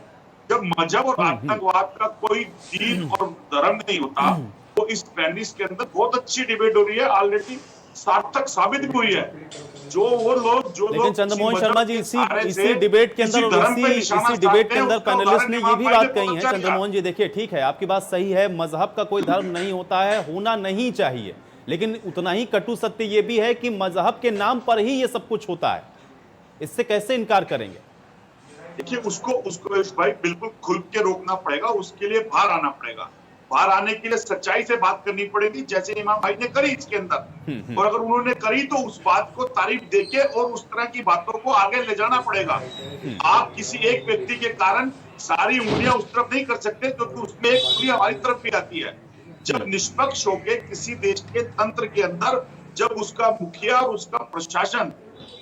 जब मजहब और आतंकवाद का कोई दीन और धर्म नहीं होता, तो इस पैनलिस्ट के अंदर बहुत अच्छी डिबेट हो रही है, ऑलरेडी सार्थक साबित भी हुई है। जो वो लोग जो लेकिन चंद्रमोहन शर्मा जी, इसी डिबेट के अंदर और इसी डिबेट के अंदर पैनलिस्ट ने ये भी बात कही है। चंद्रमोहन जी, देखिए ठीक है, आपकी बात सही है, मजहब का कोई धर्म नहीं होता है, होना नहीं चाहिए, लेकिन उतना ही कटु सत्य ये भी है कि मजहब के नाम पर ही ये सब कुछ होता है। इससे कैसे इनकार करेंगे? देखिए, उसको भाई बिल्कुल खुल के रोकना पड़ेगा, उसके लिए बाहर आना पड़ेगा। बाहर आने के लिए सच्चाई से बात करनी पड़ेगी, जैसे इमाम भाई ने करी इसके अंदर। और अगर उन्होंने करी तो उस बात को तारीफ देके और उस तरह की बातों को आगे ले जाना पड़ेगा। आप किसी एक व्यक्ति के कारण सारी उंगलियां उस तरफ नहीं कर सकते, क्योंकि उसमें एक उंगली हमारी तरफ भी आती है। जब निष्पक्ष होके किसी देश के तंत्र के अंदर, जब उसका मुखिया और उसका प्रशासन,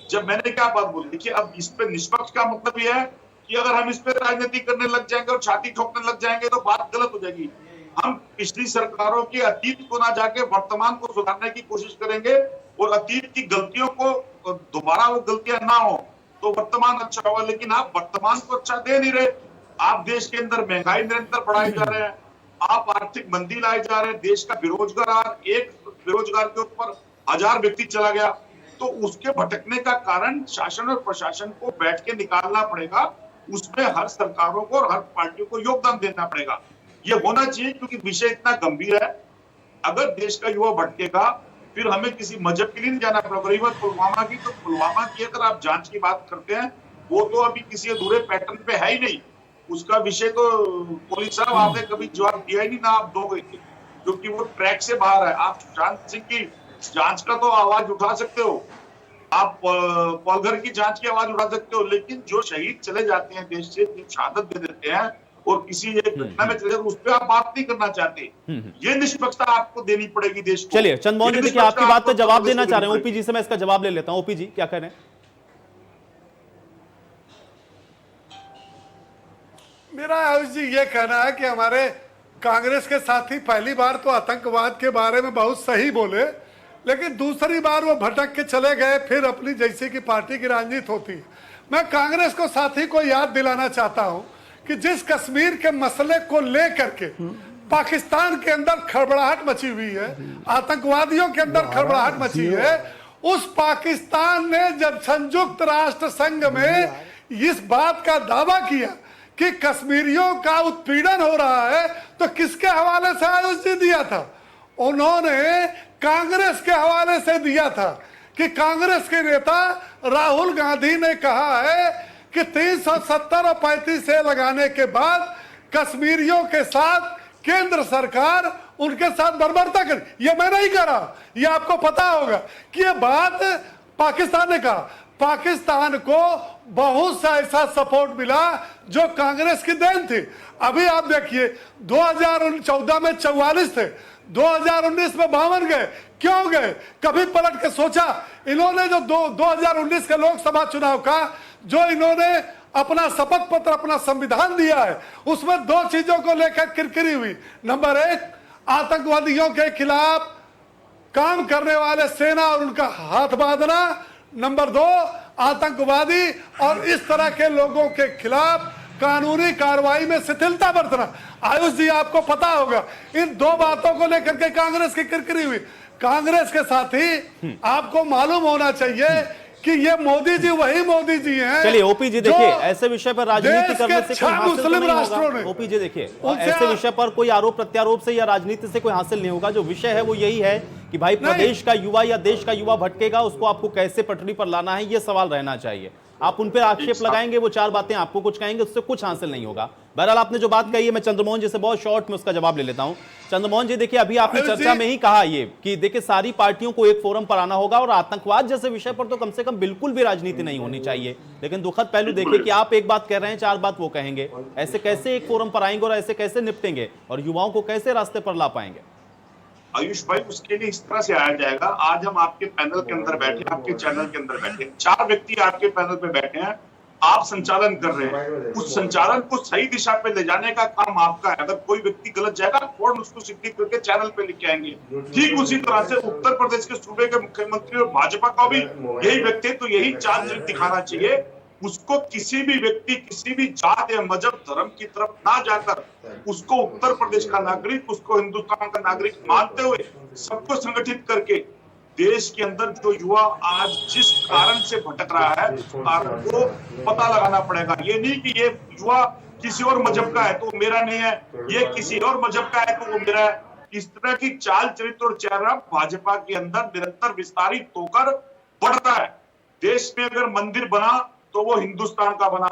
जब मैंने क्या बात बोली, देखिए अब इस पे निष्पक्ष का मतलब यह है कि अगर हम इस पे राजनीति करने लग जाएंगे और छाती ठोकने लग जाएंगे तो बात गलत हो जाएगी। हम पिछली सरकारों के अतीत को ना जाके वर्तमान को सुधारने की कोशिश करेंगे, और अतीत की गलतियों को दोबारा वो गलतियां ना हो तो वर्तमान अच्छा होगा। लेकिन आप वर्तमान को अच्छा दे नहीं रहे। आप देश के अंदर महंगाई निरंतर बढ़ाए जा रहे हैं, आप आर्थिक मंदी लाए जा रहे हैं, देश का बेरोजगार, एक बेरोजगार के ऊपर 1000 व्यक्ति चला गया। तो उसके भटकने का कारण शासन और प्रशासन को बैठ के निकालना पड़ेगा। उसमें हर सरकारों को और हर पार्टियों को योगदान देना पड़ेगा। ये होना चाहिए, क्योंकि विषय इतना गंभीर है। अगर देश का युवा भटकेगा, फिर हमें किसी मजहब के लिए नहीं जाना पड़ेगा। रही बात पुलवामा की, तो पुलवामा की अगर आप जांच की बात करते हैं, वो तो अभी किसी अधूरे पैटर्न पे है ही नहीं। उसका विषय तो पुलिस साहब आपने कभी जवाब दिया ही नहीं, ना आप दोगे, क्योंकि वो ट्रैक से बाहर है। आप सुशांत सिंह की जांच का तो आवाज उठा सकते हो, आप पॉलघर की जांच की आवाज उठा सकते हो, लेकिन जो शहीद चले जाते हैं देश से, जो शहादत दे देते हैं और किसी एक घटना में चले जाते हैं, उस पर आप बात नहीं करना चाहते। ये निष्पक्षता आपको देनी पड़ेगी देश को। चलिए चंद्रमोहन जी, देखिए आपकी बात पर जवाब देना चाह रहे हैं ओपी जी से, मैं इसका जवाब ले लेता हूं। ओपी जी क्या कह रहे हैं? मेरा आयुष जी ये कहना है कि हमारे कांग्रेस के साथी पहली बार तो आतंकवाद के बारे में बहुत सही बोले, लेकिन दूसरी बार वो भटक के चले गए, फिर अपनी जैसे की पार्टी की राजनीति होती है। मैं कांग्रेस को साथी को याद दिलाना चाहता हूं कि जिस कश्मीर के मसले को लेकर के पाकिस्तान के अंदर खड़बड़ाहट मची हुई है, आतंकवादियों के अंदर खड़बड़ाहट मची है, उस पाकिस्तान ने जब संयुक्त राष्ट्र संघ में इस बात का दावा किया कि कश्मीरियों का उत्पीड़न हो रहा है, तो किसके हवाले से आयुष जी दिया था? उन्होंने कांग्रेस के हवाले से दिया था कि कांग्रेस के नेता राहुल गांधी ने कहा है कि 370 और 35 से लगाने के बाद कश्मीरियों के साथ केंद्र सरकार उनके साथ बर्बरता कर। ये मैं नहीं कह रहा, ये आपको पता होगा कि ये बात पाकिस्तान ने कहा। पाकिस्तान को बहुत सा ऐसा सपोर्ट मिला जो कांग्रेस की देन थी। अभी आप देखिए 2014 में 44 थे, 2019 में 52 गए। क्यों गए? कभी पलट के सोचा? इन्होंने जो 2019 के लोकसभा चुनाव का जो इन्होंने अपना शपथ पत्र, अपना संविधान दिया है, उसमें दो चीजों को लेकर किरकिरी हुई। नंबर एक, आतंकवादियों के खिलाफ काम करने वाले सेना और उनका हाथ बांधना। नंबर दो, आतंकवादी और इस तरह के लोगों के खिलाफ कानूनी कार्रवाई में शिथिलता बरतना। आयुष जी आपको पता होगा, इन दो बातों को लेकर के कांग्रेस की किरकिरी हुई। कांग्रेस के साथी आपको मालूम होना चाहिए कि ये मोदी जी वही मोदी जी हैं। चलिए ओपी जी देखिए, ऐसे विषय पर राजनीति करने से कोई हासिल तो नहीं होगा। ओपी जी देखिए, ऐसे विषय पर कोई आरोप प्रत्यारोप से या राजनीति से कोई हासिल नहीं होगा। जो विषय है वो यही है कि भाई प्रदेश का युवा या देश का युवा भटकेगा, उसको आपको कैसे पटरी पर लाना है, ये सवाल रहना चाहिए। आप उन पर आक्षेप लगाएंगे, वो चार बातें आपको कुछ कहेंगे, उससे कुछ हासिल नहीं होगा। बहरहाल आपने जो बात कही है, मैं चंद्रमोहन जी से बहुत शॉर्ट में उसका जवाब ले लेता हूं। चंद्रमोहन जी देखिए, अभी आपने चर्चा में ही कहा ये कि देखिए सारी पार्टियों को एक फोरम पर आना होगा और आतंकवाद जैसे विषय पर तो कम से कम बिल्कुल भी राजनीति नहीं होनी चाहिए। लेकिन दुखद पहलू देखिए कि आप एक बात कह रहे हैं, चार बात वो कहेंगे। ऐसे कैसे एक फोरम पर आएंगे और ऐसे कैसे निपटेंगे और युवाओं को कैसे रास्ते पर ला पाएंगे? आयुष भाई, उसके लिए इस तरह से आया जाएगा। आज हम आपके पैनल के अंदर बैठे, आपके चैनल के अंदर बैठे, 4 व्यक्ति आपके पैनल पे बैठे हैं, आप संचालन कर रहे हैं। उस संचालन को सही दिशा पे ले जाने का काम आपका है। अगर कोई व्यक्ति गलत जाएगा, फौरन उसको सिद्धि करके चैनल पे लेके आएंगे। ठीक उसी तरह से उत्तर प्रदेश के सूबे के मुख्यमंत्री और भाजपा का भी यही व्यक्तित्व, यही चाल चरित्र दिखाना चाहिए। उसको किसी भी व्यक्ति, किसी भी जात या मजहब धर्म की तरफ ना जाकर उसको उत्तर प्रदेश का नागरिक, उसको हिंदुस्तान का नागरिक मानते हुए सबको संगठित करके देश के अंदर जो युवा आज जिस कारण से भटक रहा है, उस कारण को पता लगाना पड़ेगा। ये नहीं कि ये युवा किसी और मजहब का है तो मेरा नहीं है, ये किसी और मजहब का है तो वो मेरा है। इस तरह की चाल चरित्र और चेहरा भाजपा के अंदर निरंतर विस्तारित होकर बढ़ता है। देश में अगर मंदिर बना तो वो हिंदुस्तान का बना,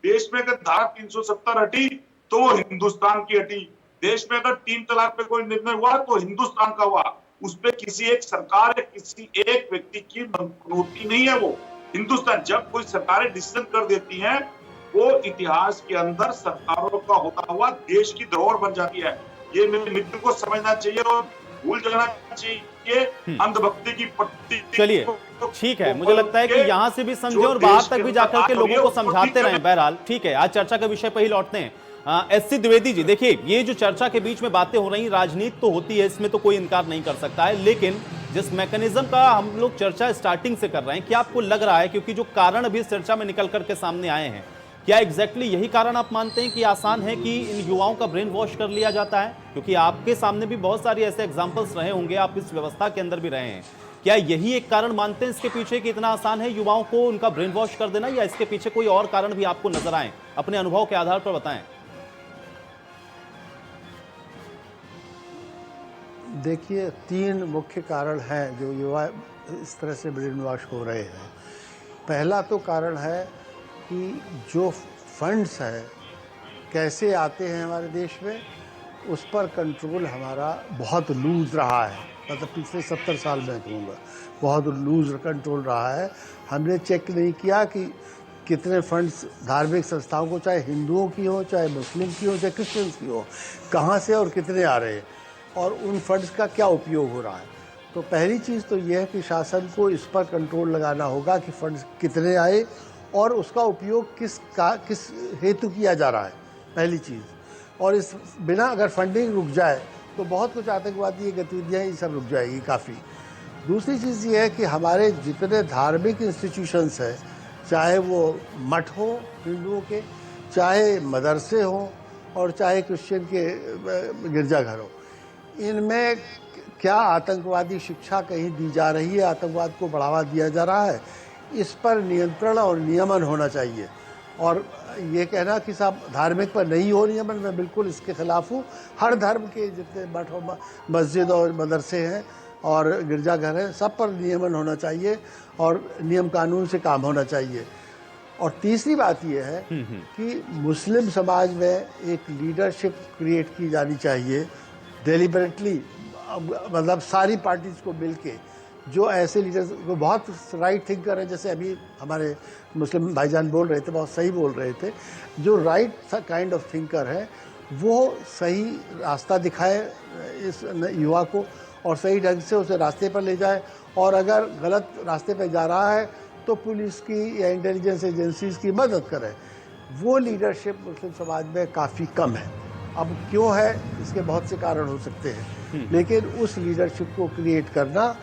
देश में अगर धारा 370 हटी तो वो हिंदुस्तान की हटी, देश में अगर 3 तलाक पे कोई निर्णय हुआ तो हिंदुस्तान का हुआ। उस पे किसी एक सरकार या किसी एक व्यक्ति की मनोती नहीं है, वो हिंदुस्तान। जब कोई सरकारें डिसीजन कर देती हैं, वो इतिहास के अंदर सरकारों का होता हुआ देश की धरोहर बन जाती है। ये मेरे मित्र को समझना चाहिए और भूल जाना चाहिए अंधभक्ति की पट्टी। चलिए ठीक है, मुझे लगता है कि यहां से भी समझे और बाहर तक भी जाकर के लोगों को समझाते रहें। बहरहाल ठीक है, आज चर्चा के विषय पर ही लौटते हैं। एससी द्विवेदी जी, देखिए ये जो चर्चा के बीच में बातें हो रही, राजनीति तो होती है, इसमें तो कोई इनकार नहीं कर सकता है, लेकिन जिस मैकेनिज्म का हम लोग चर्चा स्टार्टिंग से कर रहे हैं, क्या आपको लग रहा है, क्योंकि जो कारण अभी इस चर्चा में निकल करके सामने आए हैं, क्या एग्जैक्टली यही कारण आप मानते हैं कि आसान है कि इन युवाओं का ब्रेन वॉश कर लिया जाता है? क्योंकि आपके सामने भी बहुत सारे ऐसे एग्जाम्पल्स रहे होंगे, आप इस व्यवस्था के अंदर भी रहे हैं। क्या यही एक कारण मानते हैं इसके पीछे कि इतना आसान है युवाओं को उनका ब्रेन वॉश कर देना, या इसके पीछे कोई और कारण भी आपको नजर आए? अपने अनुभव के आधार पर बताएं। देखिए, 3 मुख्य कारण हैं जो युवा इस तरह से ब्रेन वॉश हो रहे हैं। पहला तो कारण है कि जो फंड्स हैं कैसे आते हैं हमारे देश में, उस पर कंट्रोल हमारा बहुत लूज रहा है। मतलब पिछले 70 साल में कहूँगा, बहुत लूज कंट्रोल रहा है। हमने चेक नहीं किया कि कितने फंड्स धार्मिक संस्थाओं को, चाहे हिंदुओं की हो, चाहे मुस्लिम की हो, चाहे क्रिश्चियंस की हो, कहाँ से और कितने आ रहे हैं और उन फंड्स का क्या उपयोग हो रहा है। तो पहली चीज़ तो ये है कि शासन को इस पर कंट्रोल लगाना होगा कि फंड्स कितने आए और उसका उपयोग किस हेतु किया जा रहा है, पहली चीज़। और इस बिना अगर फंडिंग रुक जाए तो बहुत कुछ आतंकवादी गतिविधियाँ ये सब रुक जाएगी काफ़ी। दूसरी चीज़ ये है कि हमारे जितने धार्मिक इंस्टीट्यूशंस हैं, चाहे वो मठ हो हिंदुओं के, चाहे मदरसे हों और चाहे क्रिश्चियन के गिरजाघर हो, इनमें क्या आतंकवादी शिक्षा कहीं दी जा रही है, आतंकवाद को बढ़ावा दिया जा रहा है, इस पर नियंत्रण और नियमन होना चाहिए। और ये कहना कि साहब धार्मिक पर नहीं हो नियमन, मैं बिल्कुल इसके खिलाफ हूँ। हर धर्म के जितने मठ और मस्जिद और मदरसे हैं और गिरजाघर हैं, सब पर नियमन होना चाहिए और नियम कानून से काम होना चाहिए। और तीसरी बात यह है कि मुस्लिम समाज में एक लीडरशिप क्रिएट की जानी चाहिए डेलिबरेटली, मतलब सारी पार्टीज को मिलके, जो ऐसे लीडर्स को बहुत राइट थिंकर हैं, जैसे अभी हमारे मुस्लिम भाईजान बोल रहे थे, बहुत सही बोल रहे थे, जो राइट काइंड ऑफ थिंकर है वो सही रास्ता दिखाए इस युवा को और सही ढंग से उसे रास्ते पर ले जाए। और अगर गलत रास्ते पर जा रहा है तो पुलिस की या इंटेलिजेंस एजेंसीज की मदद करें। वो लीडरशिप मुस्लिम समाज में काफ़ी कम है। अब क्यों है, इसके बहुत से कारण हो सकते हैं, लेकिन उस लीडरशिप को क्रिएट करना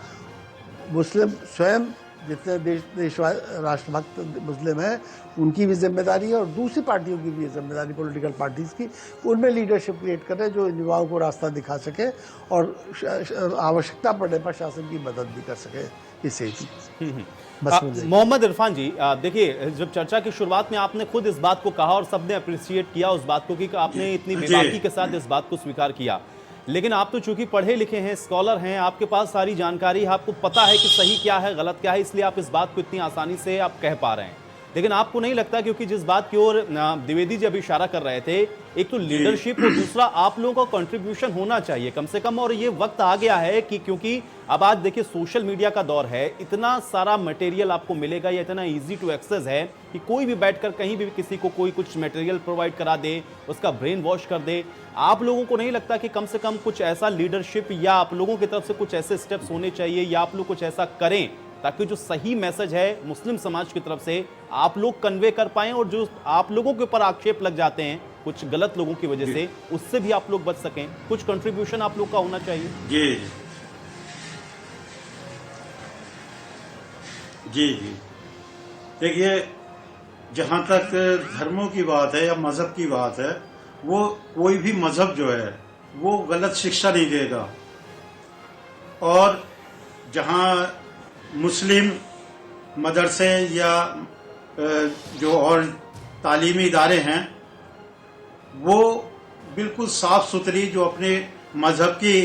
मुस्लिम स्वयं, जितने देश राष्ट्रभक्त मुस्लिम हैं, उनकी भी जिम्मेदारी है और दूसरी पार्टियों की भी जिम्मेदारी, पॉलिटिकल पार्टीज़ की, उनमें लीडरशिप क्रिएट करें जो युवाओं को रास्ता दिखा सके और आवश्यकता पड़ने पर शासन की मदद भी कर सके। इसे मोहम्मद इरफान जी, देखिए, जब चर्चा की शुरुआत में आपने खुद इस बात को कहा और सबने अप्रिशिएट किया उस बात को कि आपने इतनी बेबाकी के साथ इस बात को स्वीकार किया, लेकिन आप तो चूंकि पढ़े लिखे हैं, स्कॉलर हैं, आपके पास सारी जानकारी है, आपको पता है कि सही क्या है गलत क्या है, इसलिए आप इस बात को इतनी आसानी से आप कह पा रहे हैं। लेकिन आपको नहीं लगता, क्योंकि जिस बात की ओर द्विवेदी जी अभी इशारा कर रहे थे, एक तो लीडरशिप और दूसरा आप लोगों का कंट्रीब्यूशन होना चाहिए कम से कम, और ये वक्त आ गया है कि क्योंकि अब आज देखिए सोशल मीडिया का दौर है, इतना सारा मटेरियल आपको मिलेगा या इतना इजी टू एक्सेस है कि कोई भी बैठकर कहीं भी किसी को कोई कुछ मटेरियल प्रोवाइड करा दे, उसका ब्रेन वॉश कर दे। आप लोगों को नहीं लगता कि कम से कम कुछ ऐसा लीडरशिप या आप लोगों की तरफ से कुछ ऐसे स्टेप्स होने चाहिए या आप लोग कुछ ऐसा करें ताकि जो सही मैसेज है मुस्लिम समाज की तरफ से आप लोग कन्वे कर पाएं और जो आप लोगों के ऊपर आक्षेप लग जाते हैं कुछ गलत लोगों की वजह से, उससे भी आप लोग बच सकें? कुछ कंट्रीब्यूशन आप लोग का होना चाहिए। जी जी जी देखिए, जहाँ तक धर्मों की बात है या मजहब की बात है, वो कोई भी मजहब जो है वो गलत शिक्षा नहीं देगा। और जहाँ मुस्लिम मदरसे या जो और तालीमी इदारे हैं वो बिल्कुल साफ सुथरी जो अपने मजहब की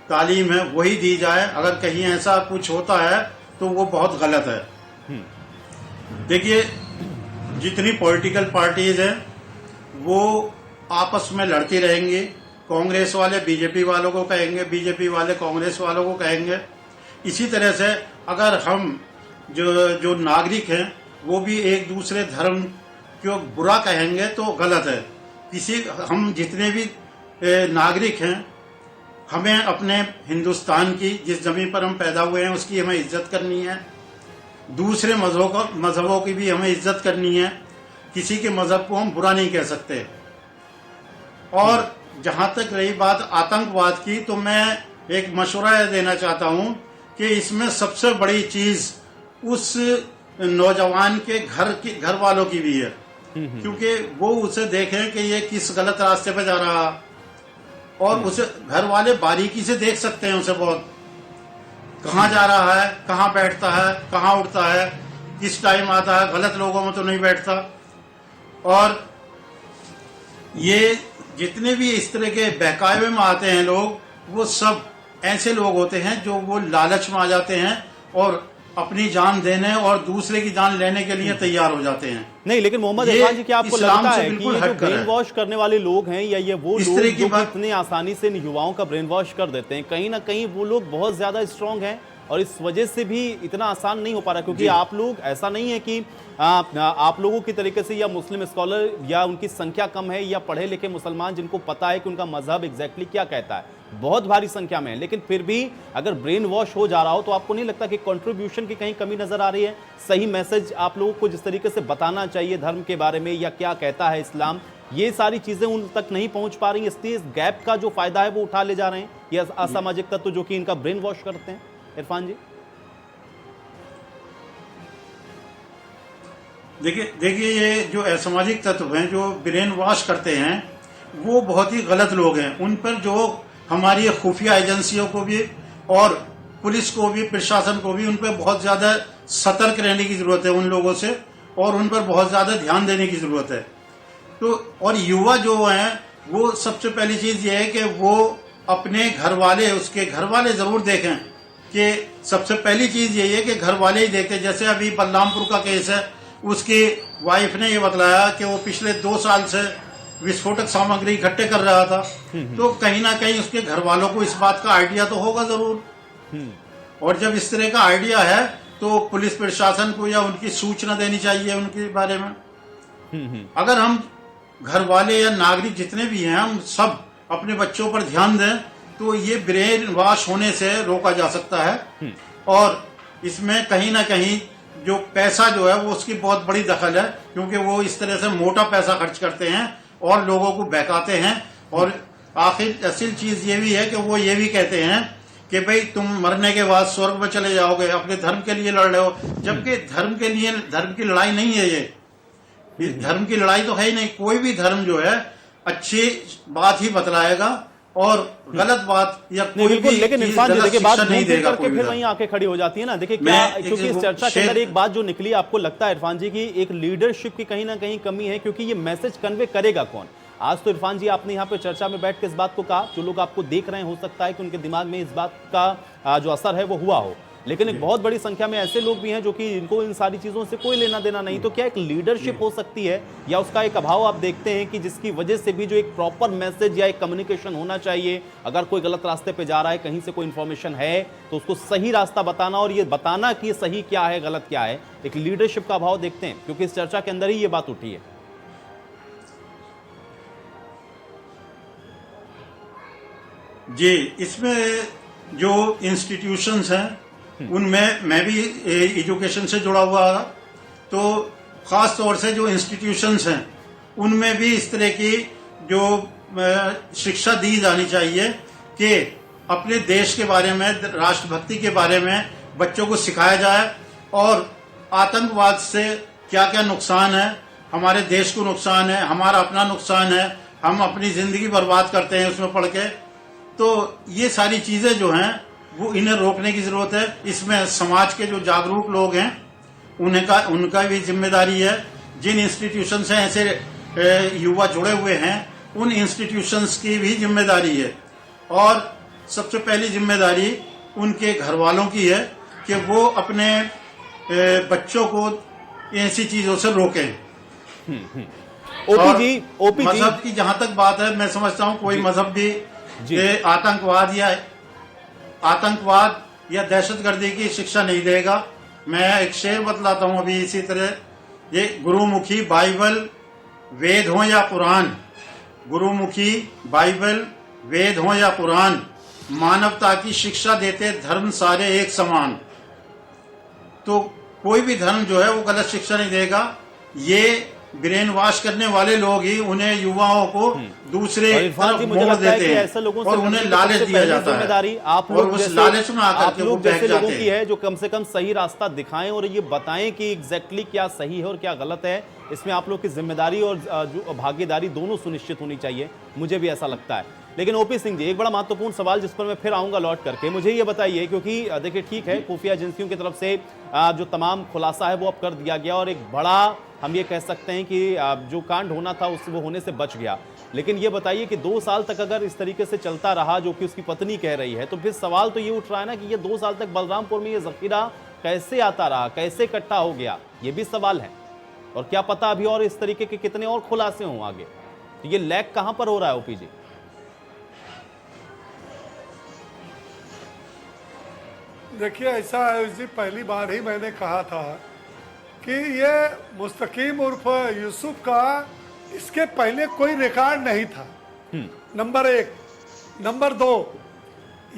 तालीम है वही दी जाए। अगर कहीं ऐसा कुछ होता है तो वो बहुत गलत है। देखिए, जितनी पॉलिटिकल पार्टीज हैं वो आपस में लड़ती रहेंगी। कांग्रेस वाले बीजेपी वालों को कहेंगे, बीजेपी वाले कांग्रेस वालों को कहेंगे। इसी तरह से अगर हम जो नागरिक हैं वो भी एक दूसरे धर्म को बुरा कहेंगे तो गलत है। हम जितने भी नागरिक हैं, हमें अपने हिंदुस्तान की, जिस जमीन पर हम पैदा हुए हैं, उसकी हमें इज्जत करनी है। दूसरे मजहबों की भी हमें इज्जत करनी है। किसी के मजहब को हम बुरा नहीं कह सकते। और जहां तक रही बात आतंकवाद की, तो मैं एक मशवरा देना चाहता हूं कि इसमें सबसे बड़ी चीज उस नौजवान के घर वालों की भी है, क्योंकि वो उसे देखें कि ये किस गलत रास्ते पे जा रहा, और उसे घर वाले बारीकी से देख सकते हैं उसे बहुत, कहाँ जा रहा है, कहाँ बैठता है, कहाँ उठता है, किस टाइम आता है, गलत लोगों में तो नहीं बैठता। और ये जितने भी इस तरह के बहकावे में आते हैं लोग, वो सब ऐसे लोग होते हैं जो वो लालच में आ जाते हैं और अपनी जान देने और दूसरे की जान लेने के लिए तैयार हो जाते हैं। नहीं, लेकिन मोहम्मद ये इरफान जी, क्या आपको इस्लाम लगता से है कि बिल्कुल ये जो हटकर ब्रेन है। वॉश करने वाले लोग हैं या ये वो इस लोग तरह की जो कि बात- इतनी आसानी से इन युवाओं का ब्रेन वॉश कर देते हैं, कहीं ना कहीं वो लोग बहुत ज्यादा स्ट्रांग हैं और इस वजह से भी इतना आसान नहीं हो पा रहा? क्योंकि आप लोग, ऐसा नहीं है कि आप लोगों की तरीके से या मुस्लिम स्कॉलर या उनकी संख्या कम है या पढ़े लिखे मुसलमान जिनको पता है कि उनका मजहब एग्जैक्टली क्या कहता है, बहुत भारी संख्या में है, लेकिन फिर भी अगर ब्रेन वॉश हो जा रहा हो तो आपको नहीं लगता कि कंट्रीब्यूशन की कहीं कमी नजर आ रही है? सही मैसेज आप लोगों को जिस तरीके से बताना चाहिए धर्म के बारे में या क्या कहता है इस्लाम, ये सारी चीजें उन तक नहीं पहुंच पा रही, इसलिए इस गैप का जो फायदा है वो उठा ले जा रहे हैं ये असामाजिक तत्व जो कि इनका ब्रेन वॉश करते हैं? इरफान जी, देखिए ये जो असामाजिक तत्व हैं जो ब्रेन वॉश करते हैं वो बहुत ही गलत लोग हैं। उन पर जो हमारी खुफिया एजेंसियों को भी और पुलिस को भी, प्रशासन को भी उन पर बहुत ज्यादा सतर्क रहने की जरूरत है उन लोगों से, और उन पर बहुत ज्यादा ध्यान देने की जरूरत है। तो और युवा जो हैं वो सबसे पहली चीज ये है कि वो अपने घर वाले, उसके घर वाले जरूर देखें कि सबसे पहली चीज यही है कि घर वाले ही देखें। जैसे अभी बलरामपुर का केस है, उसकी वाइफ ने ये बतलाया कि वो पिछले 2 साल से विस्फोटक सामग्री इकट्ठे कर रहा था, तो कहीं ना कहीं उसके घर वालों को इस बात का आइडिया तो होगा जरूर। और जब इस तरह का आइडिया है तो पुलिस प्रशासन को या उनकी सूचना देनी चाहिए उनके बारे में। अगर हम घर वाले या नागरिक जितने भी हैं हम सब अपने बच्चों पर ध्यान दें तो ये ब्रेन वॉश होने से रोका जा सकता है। और इसमें कहीं ना कहीं जो पैसा जो है वो उसकी बहुत बड़ी दखल है, क्योंकि वो इस तरह से मोटा पैसा खर्च करते हैं और लोगों को बहकाते हैं। और आखिर असल चीज ये भी है कि वो ये भी कहते हैं कि भाई तुम मरने के बाद स्वर्ग में चले जाओगे, अपने धर्म के लिए लड़ रहे हो, जबकि धर्म के लिए धर्म की लड़ाई नहीं है ये धर्म की लड़ाई तो है ही नहीं। कोई भी धर्म जो है अच्छी बात ही बतलाएगा और गलत बात या कोई भी लेकिन चीज इरफान जी, गलत देखिए बात शिक्षा नहीं घूम फिर देगा करके कोई भी फिर धर्म। वहीं आके खड़ी हो जाती है ना। देखिए क्या, क्योंकि इस चर्चा के अंदर एक बात जो निकली, आपको लगता है इरफान जी की एक लीडरशिप की कहीं ना कहीं कमी है? क्योंकि ये मैसेज कन्वे करेगा कौन? आज तो इरफान जी आपने यहाँ पे चर्चा में बैठ के इस बात को कहा, जो लोग आपको देख रहे हैं हो सकता है कि उनके दिमाग में इस बात का जो असर है वो हुआ हो, लेकिन एक बहुत बड़ी संख्या में ऐसे लोग भी हैं जो कि इनको इन सारी चीजों से कोई लेना देना नहीं। तो क्या एक लीडरशिप हो सकती है या उसका एक अभाव आप देखते हैं कि जिसकी वजह से भी जो एक प्रॉपर मैसेज या एक कम्युनिकेशन होना चाहिए, अगर कोई गलत रास्ते पे जा रहा है, कहीं से कोई इंफॉर्मेशन है तो उसको सही रास्ता बताना और ये बताना कि सही क्या है गलत क्या है, एक लीडरशिप का अभाव देखते हैं? क्योंकि इस चर्चा के अंदर ही ये बात उठी है। जी, इसमें जो इंस्टीट्यूशंस हैं उनमें मैं भी एजुकेशन से जुड़ा हुआ था, तो खास तौर से जो इंस्टीट्यूशंस हैं उनमें भी इस तरह की जो शिक्षा दी जानी चाहिए कि अपने देश के बारे में, राष्ट्रभक्ति के बारे में बच्चों को सिखाया जाए और आतंकवाद से क्या क्या नुकसान है, हमारे देश को नुकसान है, हमारा अपना नुकसान है, हम अपनी जिंदगी बर्बाद करते हैं उसमें पढ़ के। तो ये सारी चीजें जो हैं वो इन्हें रोकने की जरूरत है। इसमें समाज के जो जागरूक लोग हैं उनका भी जिम्मेदारी है। जिन इंस्टीट्यूशन से ऐसे युवा जुड़े हुए हैं उन इंस्टीट्यूशंस की भी जिम्मेदारी है, और सबसे पहली जिम्मेदारी उनके घर वालों की है कि वो अपने बच्चों को ऐसी चीजों से रोकें। ओपी जी, मजहब की जहां तक बात है, मैं समझता हूं कोई मजहब भी आतंकवाद या दहशतगर्दी की शिक्षा नहीं देगा। मैं एक शेर बतलाता हूं अभी इसी तरह, ये गुरुमुखी बाइबल वेद हो या कुरान, गुरुमुखी बाइबल वेद हो या कुरान, मानवता की शिक्षा देते धर्म सारे एक समान। तो कोई भी धर्म जो है वो गलत शिक्षा नहीं देगा। ये ब्रेन वॉश करने वाले लोग ही उन्हें युवाओं को दूसरे तरफ मोड़ देते हैं ऐसे लोगों से और उन्हें लालच दिया जाता है आप और लोग उस लालच में आकर के वो बहक लोगों जाते की हैं। है जो कम से कम सही रास्ता दिखाएं और ये बताएं कि एग्जैक्टली क्या सही है और क्या गलत है। इसमें आप लोग की जिम्मेदारी और जो भागीदारी दोनों सुनिश्चित होनी चाहिए, मुझे भी ऐसा लगता है। लेकिन ओपी सिंह जी, एक बड़ा महत्वपूर्ण सवाल जिस पर मैं फिर आऊंगा लौट करके, मुझे ये बताइए, क्योंकि देखिए ठीक है खुफिया एजेंसियों की तरफ से जो तमाम खुलासा है वो अब कर दिया गया और एक बड़ा हम ये कह सकते हैं कि जो कांड होना था उससे वो होने से बच गया। लेकिन ये बताइए कि 2 साल तक अगर इस तरीके से चलता रहा जो कि उसकी पत्नी कह रही है, तो फिर सवाल तो ये उठ रहा है ना कि ये 2 साल तक बलरामपुर में ये जखीरा कैसे आता रहा, कैसे इकट्ठा हो गया, ये भी सवाल है। और क्या पता अभी और इस तरीके के कितने और खुलासे हों आगे। तो ये लैग कहां पर हो रहा है ओपी जी? देखिए ऐसा है जी, पहली बार ही मैंने कहा था कि ये मुस्तकीम उर्फ यूसुफ का इसके पहले कोई रिकॉर्ड नहीं था, नंबर 1। नंबर 2,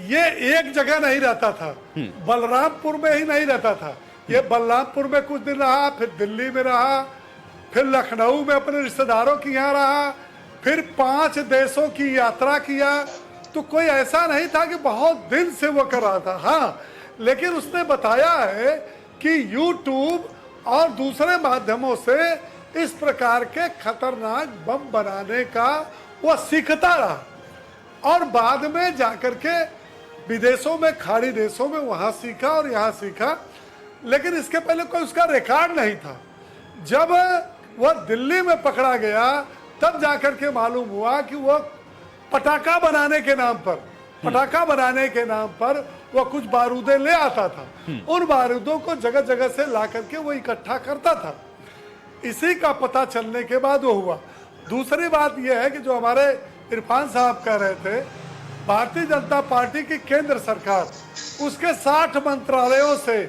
ये एक जगह नहीं रहता था, बलरामपुर में ही नहीं रहता था। ये बलरामपुर में कुछ दिन रहा, फिर दिल्ली में रहा, फिर लखनऊ में अपने रिश्तेदारों के यहाँ रहा, फिर 5 देशों की यात्रा किया। तो कोई ऐसा नहीं था कि बहुत दिन से वो कर रहा था। हाँ, लेकिन उसने बताया है कि यूट्यूब और दूसरे माध्यमों से इस प्रकार के खतरनाक बम बनाने का वो सीखता रहा, और बाद में जाकर के विदेशों में, खाड़ी देशों में वहां सीखा और यहाँ सीखा। लेकिन इसके पहले कोई उसका रिकॉर्ड नहीं था। जब वह दिल्ली में पकड़ा गया तब जाकर के मालूम हुआ कि वह पटाखा बनाने के नाम पर वो कुछ बारूदें ले आता था। उन बारूदों को जगह जगह से ला करके वो इकट्ठा करता था। इसी का पता चलने के बाद वो हुआ। दूसरी बात यह है कि जो हमारे इरफान साहब कह रहे थे, भारतीय जनता पार्टी की केंद्र सरकार, उसके 60 मंत्रालयों से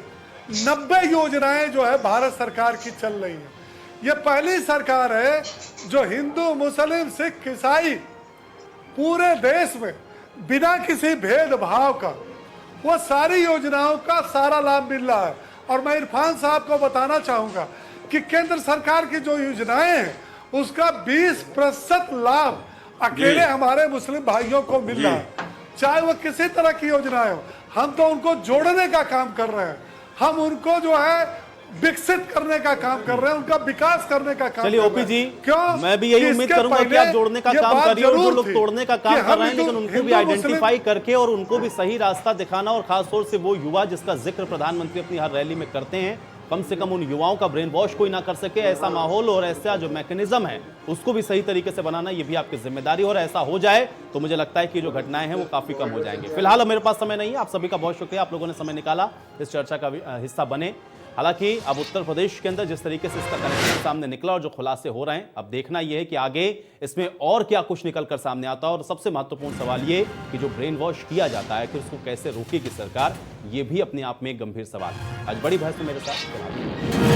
90 योजनाएं जो है भारत सरकार की चल रही है। ये पहली सरकार है जो हिंदू, मुस्लिम, सिख, ईसाई पूरे देश में बिना किसी भेदभाव का वो सारी योजनाओं का सारा लाभ मिल रहा है। और मैं इरफान साहब को बताना चाहूंगा कि केंद्र सरकार की जो योजनाएं हैं उसका 20% लाभ अकेले हमारे मुस्लिम भाइयों को मिल रहा है, चाहे वो किसी तरह की योजनाएं हो। हम तो उनको जोड़ने का काम कर रहे हैं, हम उनको जो है विकसित करने का काम कर रहे हैं, उनका विकास करने का काम। चलिए ओपी जी, क्यों? मैं भी यही उम्मीद करूंगा कि आप जोड़ने का काम करिए, और जो लोग तोड़ने का काम कर रहे हैं, लेकिन उनको भी आइडेंटिफाई करके और उनको भी सही रास्ता दिखाना, और खासतौर से वो युवा जिसका जिक्र प्रधानमंत्री अपनी हर रैली में करते हैं, कम से कम उन युवाओं का ब्रेन वॉश कोई ना कर सके, ऐसा माहौल और ऐसा जो मैकेनिज्म है उसको भी सही तरीके से बनाना, ये भी आपकी जिम्मेदारी। और ऐसा हो जाए तो मुझे लगता है कि जो घटनाएं हैं वो काफी कम हो जाएंगे। फिलहाल मेरे पास समय नहीं है। आप सभी का बहुत शुक्रिया, आप लोगों ने समय निकाला इस चर्चा का हिस्सा बने। हालांकि अब उत्तर प्रदेश के अंदर जिस तरीके से इसका कनेक्शन सामने निकला और जो खुलासे हो रहे हैं, अब देखना यह है कि आगे इसमें और क्या कुछ निकल कर सामने आता है। और सबसे महत्वपूर्ण सवाल ये कि जो ब्रेन वॉश किया जाता है कि उसको कैसे रोकेगी सरकार, ये भी अपने आप में एक गंभीर सवाल है। आज बड़ी बहस में मेरे साथ